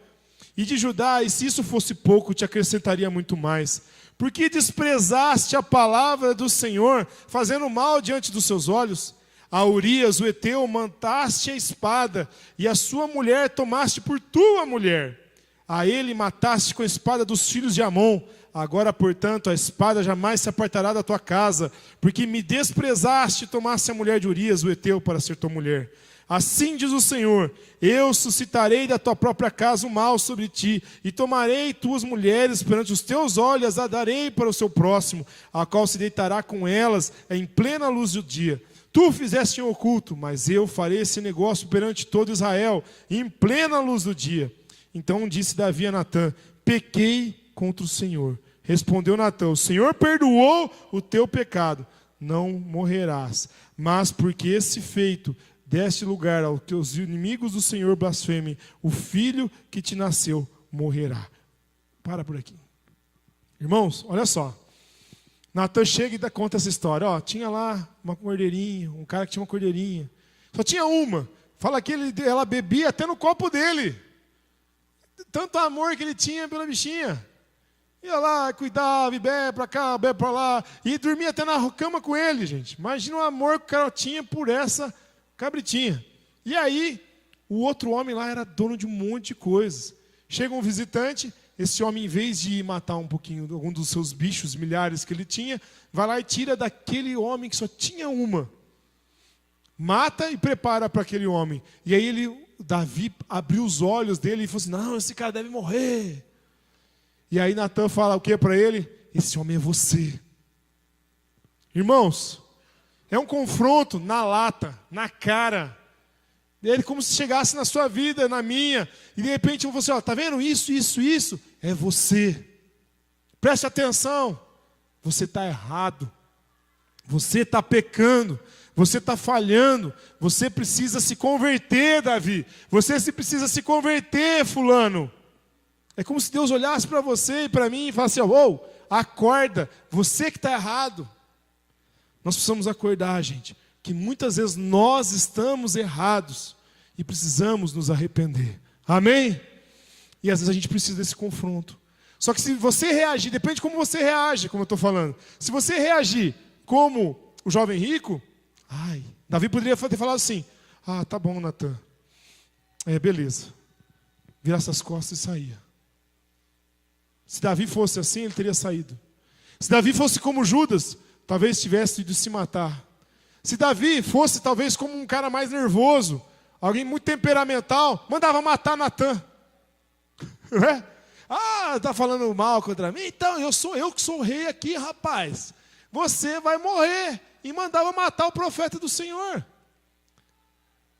Speaker 1: e de Judá, e se isso fosse pouco, te acrescentaria muito mais. Porque desprezaste a palavra do Senhor, fazendo mal diante dos seus olhos? A Urias, o Heteu, mataste a espada, e a sua mulher tomaste por tua mulher. A ele mataste com a espada dos filhos de Amon. Agora, portanto, a espada jamais se apartará da tua casa, porque me desprezaste e tomaste a mulher de Urias, o Heteu, para ser tua mulher. Assim diz o Senhor: eu suscitarei da tua própria casa o mal sobre ti, e tomarei tuas mulheres perante os teus olhos, a darei para o seu próximo, a qual se deitará com elas em plena luz do dia. Tu fizeste em oculto, mas eu farei esse negócio perante todo Israel, em plena luz do dia. Então disse Davi a Natã: pequei contra o Senhor. Respondeu Natã: o Senhor perdoou o teu pecado, não morrerás. Mas porque esse feito deste lugar aos teus inimigos do Senhor blasfemem, o filho que te nasceu morrerá. Para por aqui. Irmãos, olha só. Natã chega e conta essa história. Ó, tinha lá uma cordeirinha, um cara que tinha uma cordeirinha. Só tinha uma. Fala que ela bebia até no copo dele. Tanto amor que ele tinha pela bichinha. Ia lá, cuidava, bebe para cá, bebe para lá. E dormia até na cama com ele, gente. Imagina o amor que o cara tinha por essa cabritinha. E aí, o outro homem lá era dono de um monte de coisas. Chega um visitante, esse homem, em vez de matar um pouquinho, algum dos seus bichos, milhares que ele tinha, vai lá e tira daquele homem que só tinha uma. Mata e prepara para aquele homem. E aí Davi abriu os olhos dele e falou assim: não, esse cara deve morrer. E aí Natã fala o que para ele? Esse homem é você. Irmãos, é um confronto na lata, na cara. Ele como se chegasse na sua vida, na minha, e de repente você, ó, tá vendo isso, isso, isso? É você. Preste atenção. Você está errado. Você está pecando. Você está falhando. Você precisa se converter, Davi. Você precisa se converter, fulano. É como se Deus olhasse para você e para mim e falasse: ô, acorda, você que está errado. Nós precisamos acordar, gente, que muitas vezes nós estamos errados e precisamos nos arrepender. Amém? E às vezes a gente precisa desse confronto. Só que se você reagir, depende de como você reage, como eu estou falando. Se você reagir como o jovem rico, Davi poderia ter falado assim: tá bom, Natã. Beleza. Virasse as costas e saía. Se Davi fosse assim, ele teria saído. Se Davi fosse como Judas, talvez tivesse ido se matar. Se Davi fosse talvez como um cara mais nervoso, alguém muito temperamental, mandava matar Natã. Não é? Tá falando mal contra mim? Então, eu que sou o rei aqui, rapaz. Você vai morrer. E mandava matar o profeta do Senhor.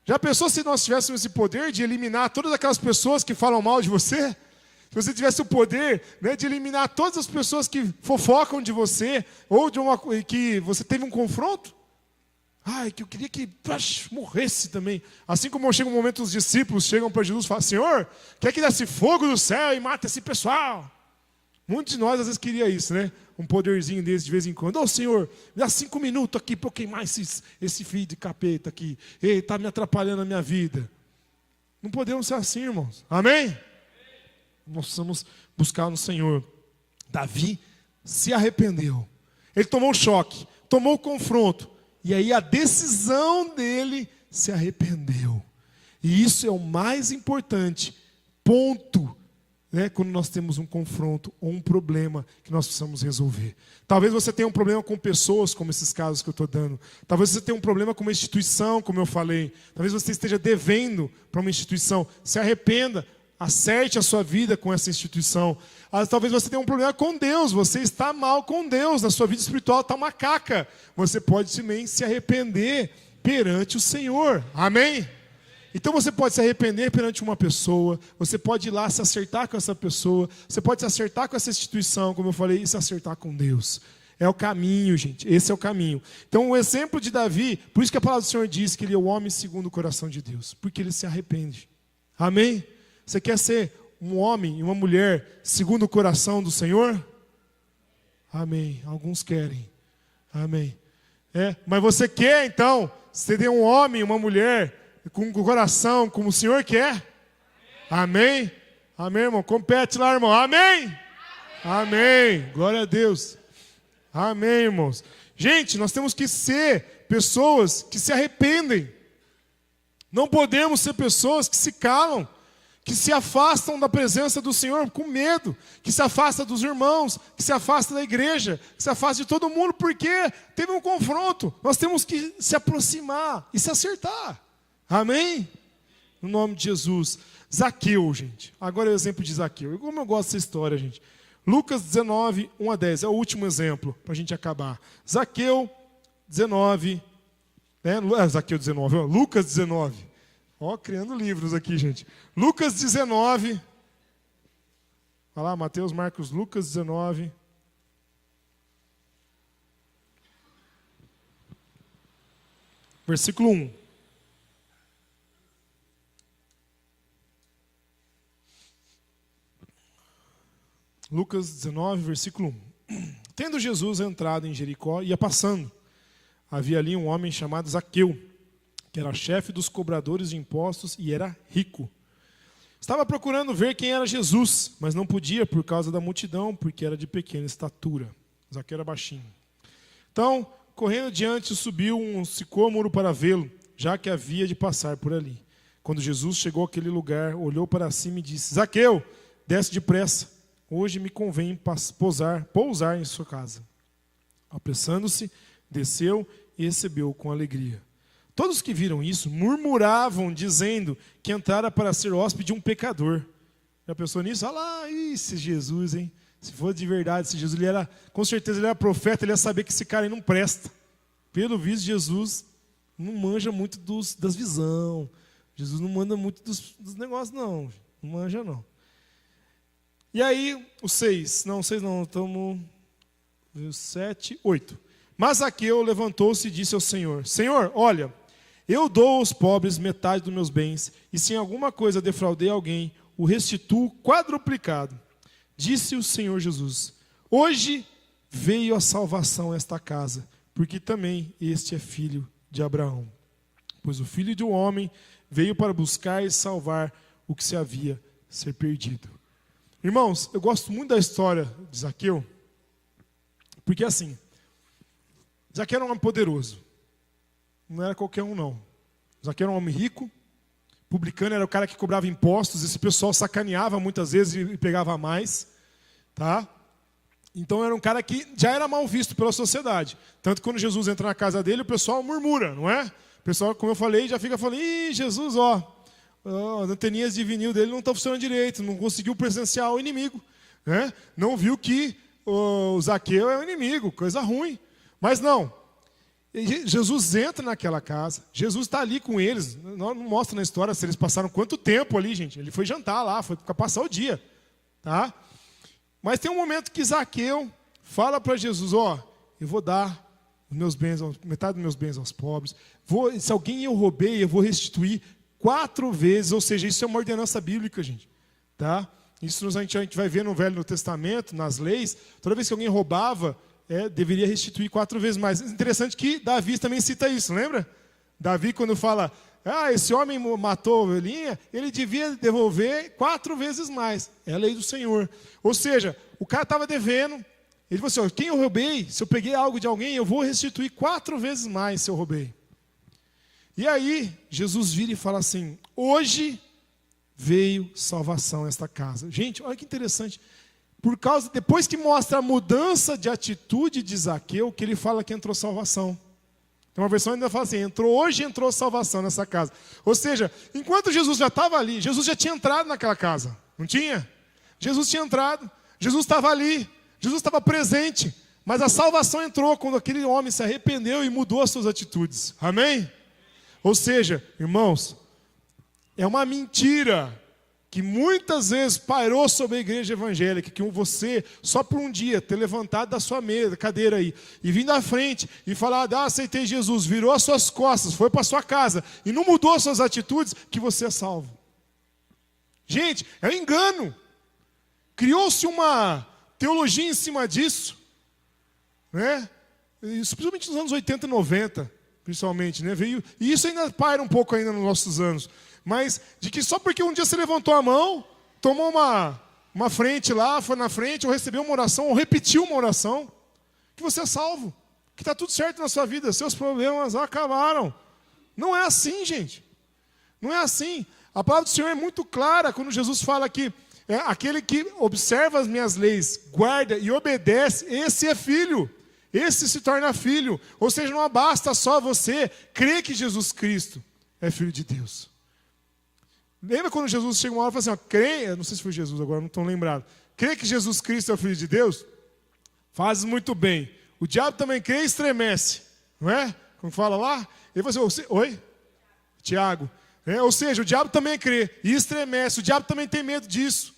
Speaker 1: Já pensou se nós tivéssemos esse poder de eliminar todas aquelas pessoas que falam mal de você? Se você tivesse o poder, né, de eliminar todas as pessoas que fofocam de você, ou que você teve um confronto? Que eu queria que morresse também. Assim como chega um momento, os discípulos chegam para Jesus e falam: Senhor, quer que desce fogo do céu e mate esse pessoal? Muitos de nós às vezes queria isso, né? Um poderzinho desse de vez em quando. Ô Senhor, me dá 5 minutos aqui para eu queimar esse filho de capeta aqui. Ei, está me atrapalhando a minha vida. Não podemos ser assim, irmãos. Amém? Nós precisamos buscar no Senhor. Davi se arrependeu. Ele tomou um choque, tomou o confronto. E aí a decisão dele se arrependeu. E isso é o mais importante. Ponto. Quando nós temos um confronto ou um problema que nós precisamos resolver. Talvez você tenha um problema com pessoas, como esses casos que eu estou dando. Talvez você tenha um problema com uma instituição, como eu falei. Talvez você esteja devendo para uma instituição. Se arrependa, acerte a sua vida com essa instituição. Talvez você tenha um problema com Deus. Você está mal com Deus, na sua vida espiritual está uma caca. Você pode também se arrepender perante o Senhor. Amém? Então você pode se arrepender perante uma pessoa, você pode ir lá se acertar com essa pessoa, você pode se acertar com essa instituição, como eu falei, e se acertar com Deus. É o caminho, gente, esse é o caminho. Então o exemplo de Davi, por isso que a palavra do Senhor diz que ele é o homem segundo o coração de Deus, porque ele se arrepende. Amém? Você quer ser um homem e uma mulher segundo o coração do Senhor? Amém. Alguns querem. Amém. Mas você quer então ser um homem e uma mulher com o coração, como o Senhor quer? Amém? Amém, irmão? Compete lá, irmão. Amém? Amém. Glória a Deus. Amém, irmãos. Gente, nós temos que ser pessoas que se arrependem. Não podemos ser pessoas que se calam, que se afastam da presença do Senhor com medo, que se afasta dos irmãos, que se afasta da igreja, que se afasta de todo mundo, porque teve um confronto. Nós temos que se aproximar e se acertar. Amém? No nome de Jesus. Zaqueu, gente. Agora é o exemplo de Zaqueu. Como eu gosto dessa história, gente. Lucas 19, 1 a 10. É o último exemplo, para a gente acabar. Zaqueu 19. Zaqueu 19. Lucas 19. Criando livros aqui, gente. Lucas 19. Olha lá, Mateus, Marcos, Lucas 19. Versículo 1. Lucas 19, versículo 1. Tendo Jesus entrado em Jericó, ia passando. Havia ali um homem chamado Zaqueu, que era chefe dos cobradores de impostos e era rico. Estava procurando ver quem era Jesus, mas não podia por causa da multidão, porque era de pequena estatura. Zaqueu era baixinho. Então, correndo diante, subiu um sicômoro para vê-lo, já que havia de passar por ali. Quando Jesus chegou àquele lugar, olhou para cima e disse: Zaqueu, desce depressa. Hoje me convém pousar em sua casa. Apressando-se, desceu e recebeu com alegria. Todos que viram isso murmuravam, dizendo que entrara para ser hóspede de um pecador. Já pensou nisso? Olha lá, esse Jesus, hein? Se for de verdade, esse Jesus, com certeza ele era profeta, ele ia saber que esse cara aí não presta. Pelo visto, Jesus não manja muito das visões. Jesus não manda muito dos negócios, não. Não manja, não. E aí, o 6, não, 6 não, estamos... 7, 8. Mas Zaqueu levantou-se e disse ao Senhor: Senhor, olha, eu dou aos pobres metade dos meus bens, e se em alguma coisa defraudei alguém, o restituo quadruplicado. Disse o Senhor Jesus: hoje veio a salvação a esta casa, porque também este é filho de Abraão. Pois o Filho do Homem veio para buscar e salvar o que se havia ser perdido. Irmãos, eu gosto muito da história de Zaqueu, porque assim, Zaqueu era um homem poderoso, não era qualquer um não. Zaqueu era um homem rico, publicano era o cara que cobrava impostos, esse pessoal sacaneava muitas vezes e pegava mais, tá? Então era um cara que já era mal visto pela sociedade, tanto que quando Jesus entra na casa dele, o pessoal murmura, não é? O pessoal, como eu falei, já fica falando: ih, Jesus, as anteninhas de vinil dele não estão funcionando direito, não conseguiu presenciar o inimigo, né? Não viu que o Zaqueu é o inimigo, coisa ruim. Mas não, Jesus entra naquela casa, Jesus está ali com eles, não mostra na história se eles passaram quanto tempo ali, gente. Ele foi jantar lá, foi passar o dia, tá? Mas tem um momento que Zaqueu fala para Jesus: eu vou dar os meus bens, metade dos meus bens aos pobres, se alguém eu roubei, eu vou restituir 4 vezes, ou seja, isso é uma ordenança bíblica, gente, tá? Isso a gente vai ver no Velho Testamento, nas leis. Toda vez que alguém roubava, deveria restituir 4 vezes mais. Interessante que Davi também cita isso, lembra? Davi, quando fala, esse homem matou a ovelhinha, ele devia devolver 4 vezes mais. É a lei do Senhor. Ou seja, o cara estava devendo. Ele falou assim, quem eu roubei, se eu peguei algo de alguém, eu vou restituir 4 vezes mais se eu roubei. E aí, Jesus vira e fala assim, hoje veio salvação a esta casa. Gente, olha que interessante. Depois que mostra a mudança de atitude de Zaqueu, que ele fala que entrou salvação. Tem uma versão que ainda fala assim, hoje entrou salvação nessa casa. Ou seja, enquanto Jesus já estava ali, Jesus já tinha entrado naquela casa. Não tinha? Jesus tinha entrado, Jesus estava ali, Jesus estava presente. Mas a salvação entrou quando aquele homem se arrependeu e mudou as suas atitudes. Amém? Ou seja, irmãos, é uma mentira que muitas vezes pairou sobre a igreja evangélica, que você, só por um dia, ter levantado da sua cadeira aí, e vindo à frente, e falar, aceitei Jesus, virou as suas costas, foi para a sua casa, e não mudou as suas atitudes, que você é salvo. Gente, é um engano. Criou-se uma teologia em cima disso, né? Isso, principalmente nos anos 80 e 90, principalmente, né? E isso ainda paira um pouco ainda nos nossos anos. Mas de que só porque um dia você levantou a mão, tomou uma frente lá, foi na frente, ou recebeu uma oração, ou repetiu uma oração, que você é salvo, que está tudo certo na sua vida, seus problemas acabaram. Não é assim, gente. Não é assim. A palavra do Senhor é muito clara quando Jesus fala que aquele que observa as minhas leis, guarda e obedece, esse é filho. Esse se torna filho. Ou seja, não basta só você crer que Jesus Cristo é filho de Deus. Lembra quando Jesus chega uma hora e fala assim, crê, não sei se foi Jesus agora, não estou lembrado. Crê que Jesus Cristo é o Filho de Deus? Faz muito bem. O diabo também crê e estremece. Não é? Como fala lá? Ele fala assim, oi? Tiago. Ou seja, o diabo também crê e estremece. O diabo também tem medo disso.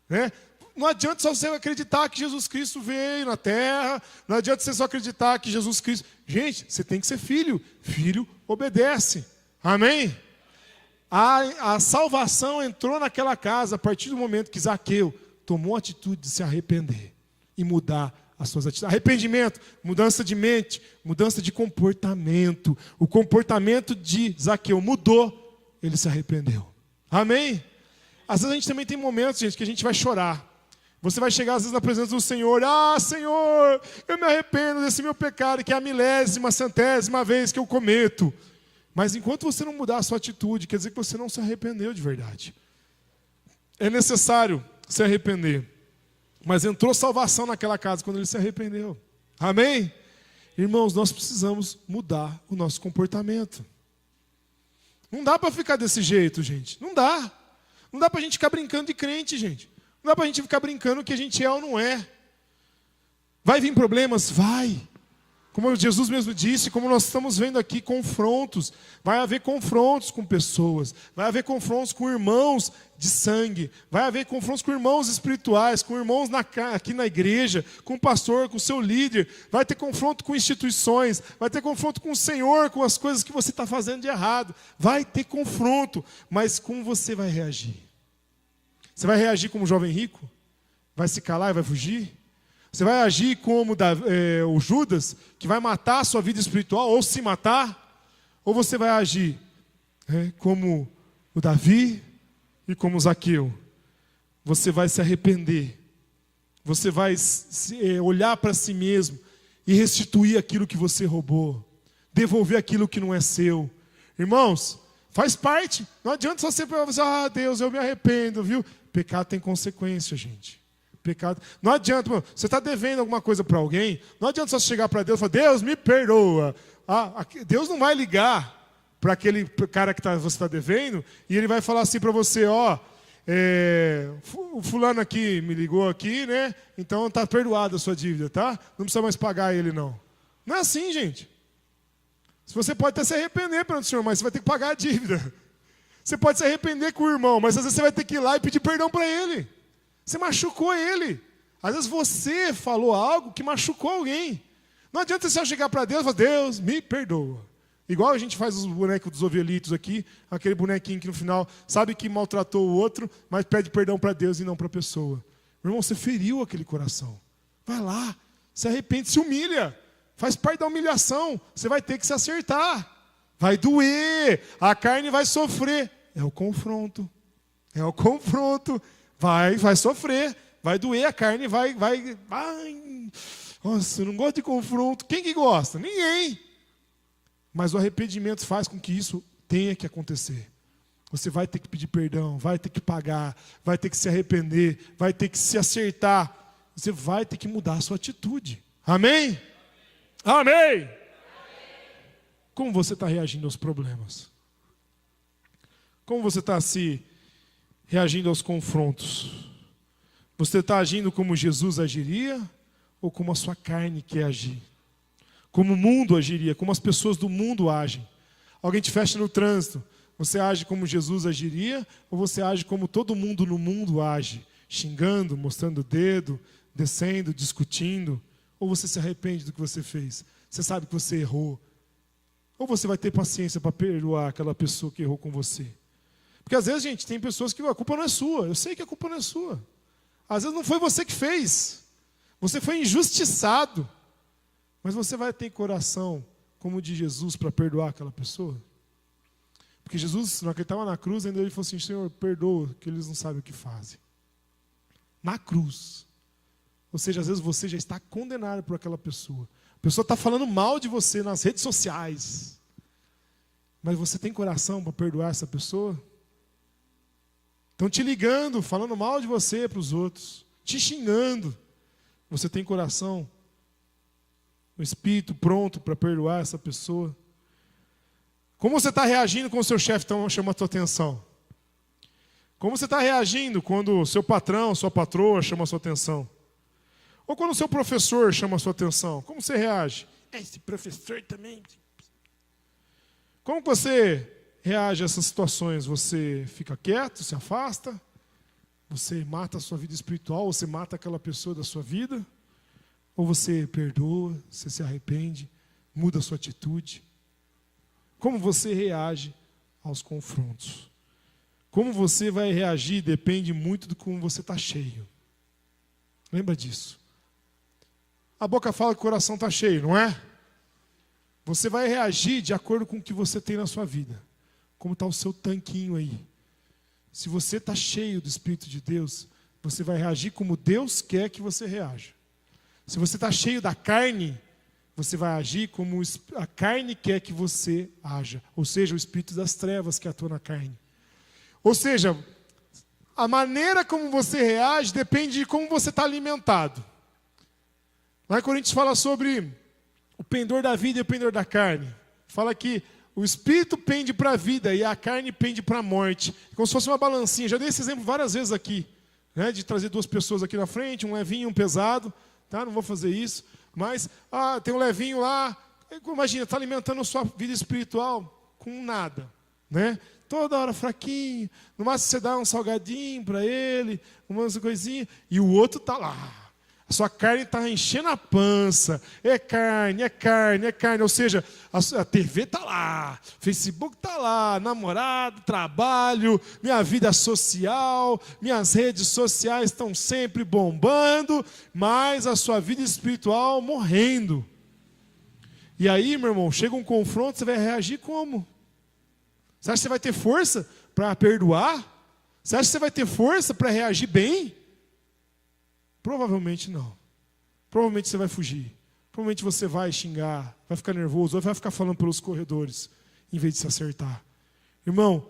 Speaker 1: Né? Não adianta só você acreditar que Jesus Cristo veio na terra. Não adianta você só acreditar que Jesus Cristo... Gente, você tem que ser filho. Filho obedece. Amém? A salvação entrou naquela casa a partir do momento que Zaqueu tomou a atitude de se arrepender e mudar as suas atitudes. Arrependimento, mudança de mente, mudança de comportamento. O comportamento de Zaqueu mudou, ele se arrependeu. Amém? Às vezes a gente também tem momentos, gente, que a gente vai chorar. Você vai chegar às vezes na presença do Senhor, Senhor, eu me arrependo desse meu pecado, que é a 1000ª, 100ª vez que eu cometo. Mas enquanto você não mudar a sua atitude, quer dizer que você não se arrependeu de verdade. É necessário se arrepender. Mas entrou salvação naquela casa quando ele se arrependeu. Amém? Irmãos, nós precisamos mudar o nosso comportamento. Não dá para ficar desse jeito, gente. Não dá. Não dá para a gente ficar brincando de crente, gente. Não dá para a gente ficar brincando que a gente é ou não é. Vai vir problemas? Vai. Como Jesus mesmo disse, como nós estamos vendo aqui, confrontos. Vai haver confrontos com pessoas. Vai haver confrontos com irmãos de sangue. Vai haver confrontos com irmãos espirituais, com irmãos aqui na igreja, com o pastor, com o seu líder. Vai ter confronto com instituições. Vai ter confronto com o Senhor, com as coisas que você está fazendo de errado. Vai ter confronto, mas como você vai reagir? Você vai reagir como o jovem rico? Vai se calar e vai fugir? Você vai agir como o Judas, que vai matar a sua vida espiritual, ou se matar? Ou você vai agir como o Davi e como o Zaqueu? Você vai se arrepender. Você vai olhar para si mesmo e restituir aquilo que você roubou. Devolver aquilo que não é seu. Irmãos, faz parte. Não adianta só você falar, Deus, eu me arrependo, viu? Pecado tem consequência, gente. Pecado. Não adianta, mano, você está devendo alguma coisa para alguém, não adianta só chegar para Deus e falar, Deus, me perdoa. Deus não vai ligar para aquele cara que você está devendo, e ele vai falar assim para você, o fulano aqui me ligou aqui, né? Então está perdoada a sua dívida, tá? Não precisa mais pagar ele, não. Não é assim, gente. Você pode até se arrepender perante o Senhor, mas você vai ter que pagar a dívida. Você pode se arrepender com o irmão, mas às vezes você vai ter que ir lá e pedir perdão para ele. Você machucou ele. Às vezes você falou algo que machucou alguém. Não adianta você chegar para Deus e falar, Deus, me perdoa. Igual a gente faz os bonecos dos ovelitos aqui, aquele bonequinho que no final sabe que maltratou o outro, mas pede perdão para Deus e não para a pessoa. Meu irmão, você feriu aquele coração. Vai lá, se arrepende, se humilha. Faz parte da humilhação. Você vai ter que se acertar. Vai doer, a carne vai sofrer. É o confronto. É o confronto. Vai sofrer. Vai doer, a carne vai. Nossa, eu não gosto de confronto. Quem que gosta? Ninguém. Mas o arrependimento faz com que isso tenha que acontecer. Você vai ter que pedir perdão, vai ter que pagar, vai ter que se arrepender, vai ter que se acertar. Você vai ter que mudar a sua atitude. Amém? Amém! Como você está reagindo aos problemas? Como você está reagindo aos confrontos? Você está agindo como Jesus agiria ou como a sua carne quer agir? Como o mundo agiria, como as pessoas do mundo agem? Alguém te fecha no trânsito, você age como Jesus agiria ou você age como todo mundo no mundo age? Xingando, mostrando o dedo, descendo, discutindo? Ou você se arrepende do que você fez? Você sabe que você errou? Ou você vai ter paciência para perdoar aquela pessoa que errou com você? Porque às vezes, gente, tem pessoas que a culpa não é sua. Eu sei que a culpa não é sua. Às vezes não foi você que fez. Você foi injustiçado. Mas você vai ter coração como o de Jesus para perdoar aquela pessoa? Porque Jesus, na hora que ele estava na cruz, ainda ele falou assim: Senhor, perdoa, que eles não sabem o que fazem. Na cruz. Ou seja, às vezes você já está condenado por aquela pessoa. A pessoa está falando mal de você nas redes sociais. Mas você tem coração para perdoar essa pessoa? Estão te ligando, falando mal de você para os outros, te xingando. Você tem coração, o espírito pronto para perdoar essa pessoa? Como você está reagindo quando o seu chefe chama a sua atenção? Como você está reagindo quando o seu patrão, sua patroa chama a sua atenção? Ou quando o seu professor chama a sua atenção? Como você reage? Esse professor também. Como você reage a essas situações? Você fica quieto, se afasta? Você mata a sua vida espiritual? Você mata aquela pessoa da sua vida? Ou você perdoa, você se arrepende, muda a sua atitude? Como você reage aos confrontos? Como você vai reagir depende muito de como você está cheio. Lembra disso. A boca fala que o coração está cheio, não é? Você vai reagir de acordo com o que você tem na sua vida. Como está o seu tanquinho aí. Se você está cheio do Espírito de Deus, você vai reagir como Deus quer que você reaja. Se você está cheio da carne, você vai agir como a carne quer que você haja. Ou seja, o espírito das trevas que atua na carne. Ou seja, a maneira como você reage depende de como você está alimentado. Lá em Coríntios fala sobre o pendor da vida e o pendor da carne. Fala que o espírito pende para a vida e a carne pende para a morte. Como se fosse uma balancinha. Já dei esse exemplo várias vezes aqui, né, de trazer duas pessoas aqui na frente, um levinho e um pesado. Tá? Não vou fazer isso. Mas tem um levinho lá. Imagina, está alimentando a sua vida espiritual com nada. Né? Toda hora fraquinho. No máximo você dá um salgadinho para ele, umas coisinhas. E o outro está lá. A sua carne está enchendo a pança. É carne, é carne, é carne. Ou seja, a TV está lá, Facebook está lá, namorado, trabalho, minha vida social, minhas redes sociais estão sempre bombando, mas a sua vida espiritual morrendo. E aí, meu irmão, chega um confronto, você vai reagir como? Você acha que você vai ter força para perdoar? Você acha que você vai ter força para reagir bem? Provavelmente não. Provavelmente você vai fugir. Provavelmente você vai xingar, vai ficar nervoso, ou vai ficar falando pelos corredores, em vez de se acertar. Irmão,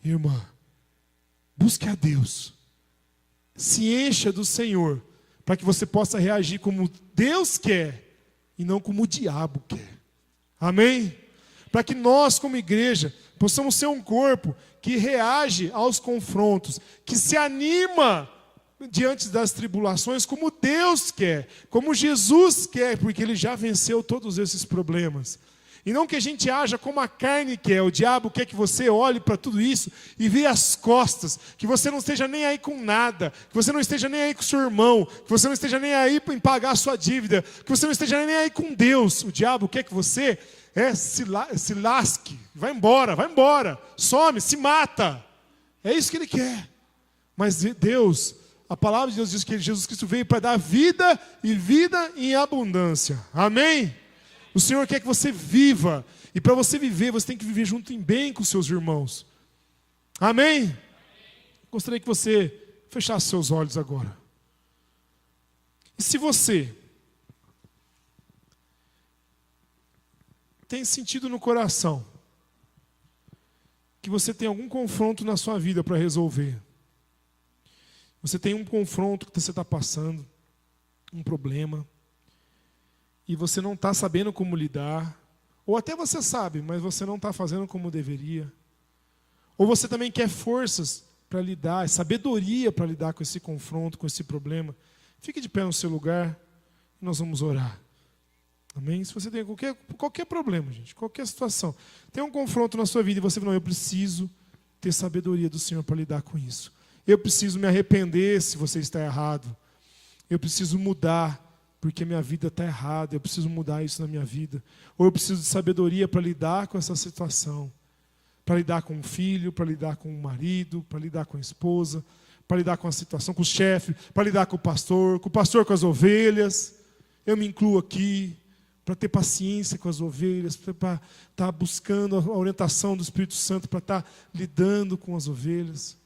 Speaker 1: irmã, busque a Deus. Se encha do Senhor, para que você possa reagir como Deus quer, e não como o diabo quer. Amém? Para que nós, como igreja, possamos ser um corpo que reage aos confrontos, que se anima diante das tribulações como Deus quer, como Jesus quer, porque Ele já venceu todos esses problemas. E não que a gente haja como a carne quer, o diabo quer que você olhe para tudo isso e vire as costas, que você não esteja nem aí com nada, que você não esteja nem aí com seu irmão, que você não esteja nem aí em pagar a sua dívida, que você não esteja nem aí com Deus. O diabo quer que você se lasque, vai embora, some, se mata. É isso que ele quer. Mas Deus, a palavra de Deus diz que Jesus Cristo veio para dar vida e vida em abundância. Amém? O Senhor quer que você viva. E para você viver, você tem que viver junto em bem com os seus irmãos. Amém? Gostaria que você fechasse seus olhos agora. E se você tem sentido no coração que você tem algum confronto na sua vida para resolver, você tem um confronto que você está passando, um problema, e você não está sabendo como lidar, ou até você sabe, mas você não está fazendo como deveria, ou você também quer forças para lidar, sabedoria para lidar com esse confronto, com esse problema, fique de pé no seu lugar e nós vamos orar. Amém? Se você tem qualquer problema, gente, qualquer situação, tem um confronto na sua vida e você fala, não, eu preciso ter sabedoria do Senhor para lidar com isso. Eu preciso me arrepender se você está errado. Eu preciso mudar porque minha vida está errada. Eu preciso mudar isso na minha vida. Ou eu preciso de sabedoria para lidar com essa situação. Para lidar com o filho, para lidar com o marido, para lidar com a esposa, para lidar com a situação, com o chefe, para lidar com o pastor com as ovelhas. Eu me incluo aqui. Para ter paciência com as ovelhas, para estar buscando a orientação do Espírito Santo, para estar lidando com as ovelhas.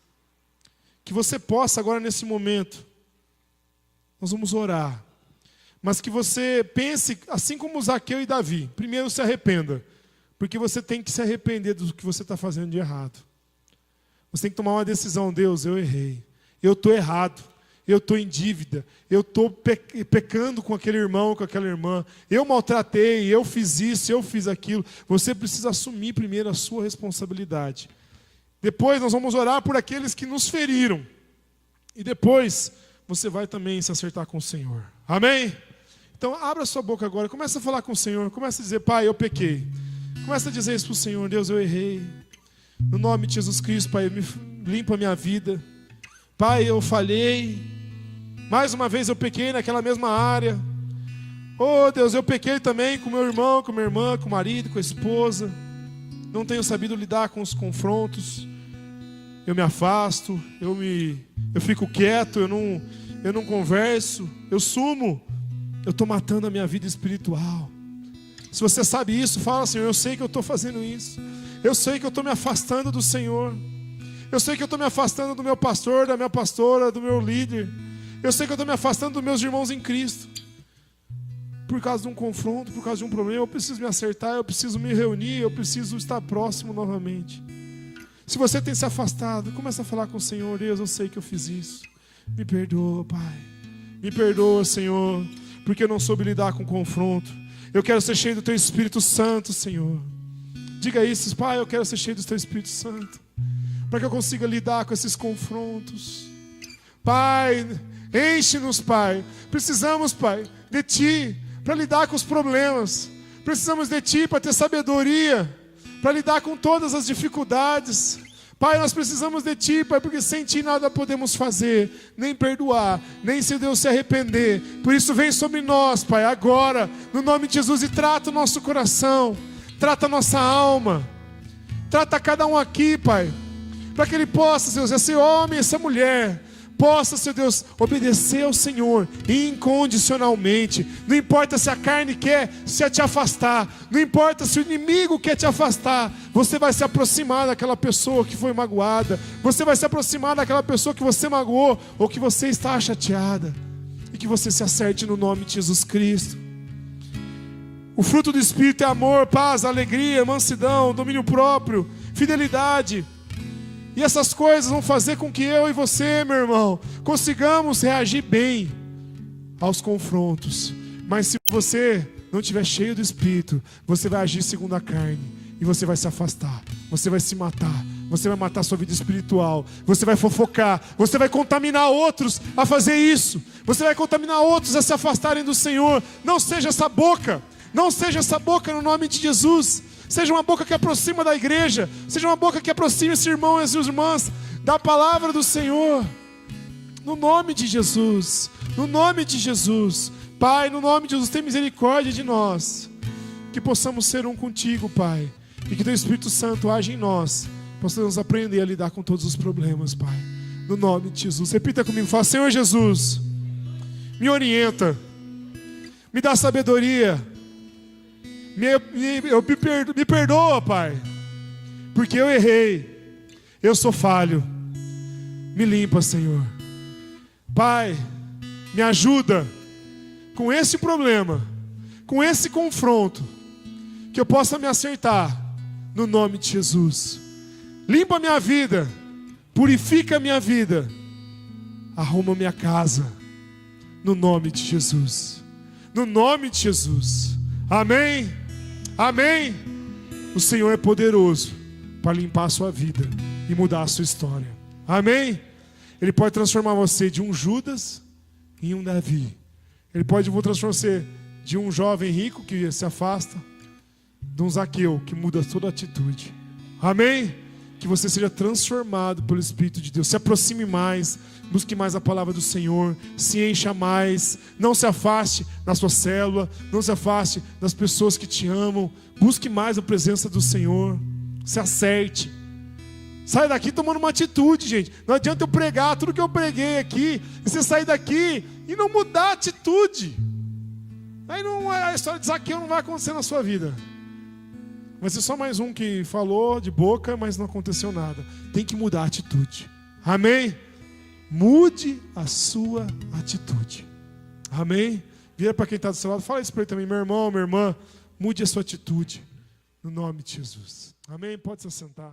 Speaker 1: Que você possa agora nesse momento, nós vamos orar, mas que você pense assim como Zaqueu e Davi. Primeiro se arrependa, porque você tem que se arrepender do que você está fazendo de errado. Você tem que tomar uma decisão. Deus, eu errei, eu estou errado. Eu estou em dívida, eu estou pecando com aquele irmão, com aquela irmã, eu maltratei, eu fiz isso, eu fiz aquilo. Você precisa assumir primeiro a sua responsabilidade. Depois nós vamos orar por aqueles que nos feriram. E depois você vai também se acertar com o Senhor. Amém? Então abra sua boca agora, começa a falar com o Senhor, começa a dizer, Pai, eu pequei. Começa a dizer isso para o Senhor, Deus, eu errei. No nome de Jesus Cristo, Pai, limpa a minha vida. Pai, eu falhei. Mais uma vez eu pequei naquela mesma área. Oh Deus, eu pequei também com meu irmão, com minha irmã, com o marido, com a esposa. Não tenho sabido lidar com os confrontos. Eu me afasto, eu fico quieto, eu não converso, eu sumo. Eu estou matando a minha vida espiritual. Se você sabe isso, fala, Senhor, eu sei que eu estou fazendo isso. Eu sei que eu estou me afastando do Senhor. Eu sei que eu estou me afastando do meu pastor, da minha pastora, do meu líder. Eu sei que eu estou me afastando dos meus irmãos em Cristo. Por causa de um confronto, por causa de um problema, eu preciso me acertar, eu preciso me reunir, eu preciso estar próximo novamente. Se você tem se afastado, começa a falar com o Senhor, Deus, eu sei que eu fiz isso. Me perdoa, Pai. Me perdoa, Senhor, porque eu não soube lidar com o confronto. Eu quero ser cheio do Teu Espírito Santo, Senhor. Diga isso, Pai, eu quero ser cheio do Teu Espírito Santo, para que eu consiga lidar com esses confrontos. Pai, enche-nos, Pai. Precisamos, Pai, de Ti para lidar com os problemas. Precisamos de Ti para ter sabedoria, para lidar com todas as dificuldades. Pai, nós precisamos de Ti, Pai, porque sem Ti nada podemos fazer, nem perdoar, nem se Deus se arrepender. Por isso vem sobre nós, Pai, agora, no nome de Jesus, e trata o nosso coração, trata a nossa alma, trata cada um aqui, Pai, para que ele possa, Deus, esse homem, essa mulher, possa, Senhor Deus, obedecer ao Senhor incondicionalmente. Não importa se a carne quer se te afastar, não importa se o inimigo quer te afastar, você vai se aproximar daquela pessoa que foi magoada, você vai se aproximar daquela pessoa que você magoou ou que você está chateada, e que você se acerte no nome de Jesus Cristo. O fruto do Espírito é amor, paz, alegria, mansidão, domínio próprio, fidelidade. E essas coisas vão fazer com que eu e você, meu irmão, consigamos reagir bem aos confrontos. Mas se você não estiver cheio do Espírito, você vai agir segundo a carne. E você vai se afastar, você vai se matar, você vai matar a sua vida espiritual, você vai fofocar, você vai contaminar outros a fazer isso, você vai contaminar outros a se afastarem do Senhor. Não seja essa boca, não seja essa boca no nome de Jesus. Seja uma boca que aproxima da igreja, seja uma boca que aproxime esse irmão e as irmãs da palavra do Senhor. No nome de Jesus, no nome de Jesus. Pai, no nome de Jesus, tem misericórdia de nós. que possamos ser um contigo, Pai, e que teu Espírito Santo age em nós, possamos aprender a lidar com todos os problemas, Pai, no nome de Jesus. Repita comigo, fala: Senhor Jesus, me orienta, me dá sabedoria, me perdoa, Pai, porque eu errei, eu sou falho, me limpa, Senhor. Pai, me ajuda com esse problema, com esse confronto, que eu possa me acertar, no nome de Jesus. Limpa minha vida, purifica minha vida, arruma minha casa, no nome de Jesus. No nome de Jesus. Amém? Amém? O Senhor é poderoso para limpar a sua vida e mudar a sua história. Amém? Ele pode transformar você de um Judas em um Davi. Ele pode transformar você de um jovem rico que se afasta, de um Zaqueu que muda toda a atitude. Amém? Que você seja transformado pelo Espírito de Deus. Se aproxime mais, busque mais a palavra do Senhor, se encha mais, não se afaste da sua célula, não se afaste das pessoas que te amam, busque mais a presença do Senhor, se acerte. Sai daqui tomando uma atitude, gente. Não adianta eu pregar tudo que eu preguei aqui e você sair daqui e não mudar a atitude. Aí não, a história de Zaqueu não vai acontecer na sua vida. Vai ser só mais um que falou de boca, mas não aconteceu nada. Tem que mudar a atitude. Amém? Mude a sua atitude. Amém? Vira para quem está do seu lado, fala isso para ele também. Meu irmão, minha irmã, mude a sua atitude. No nome de Jesus. Amém? Pode se assentar.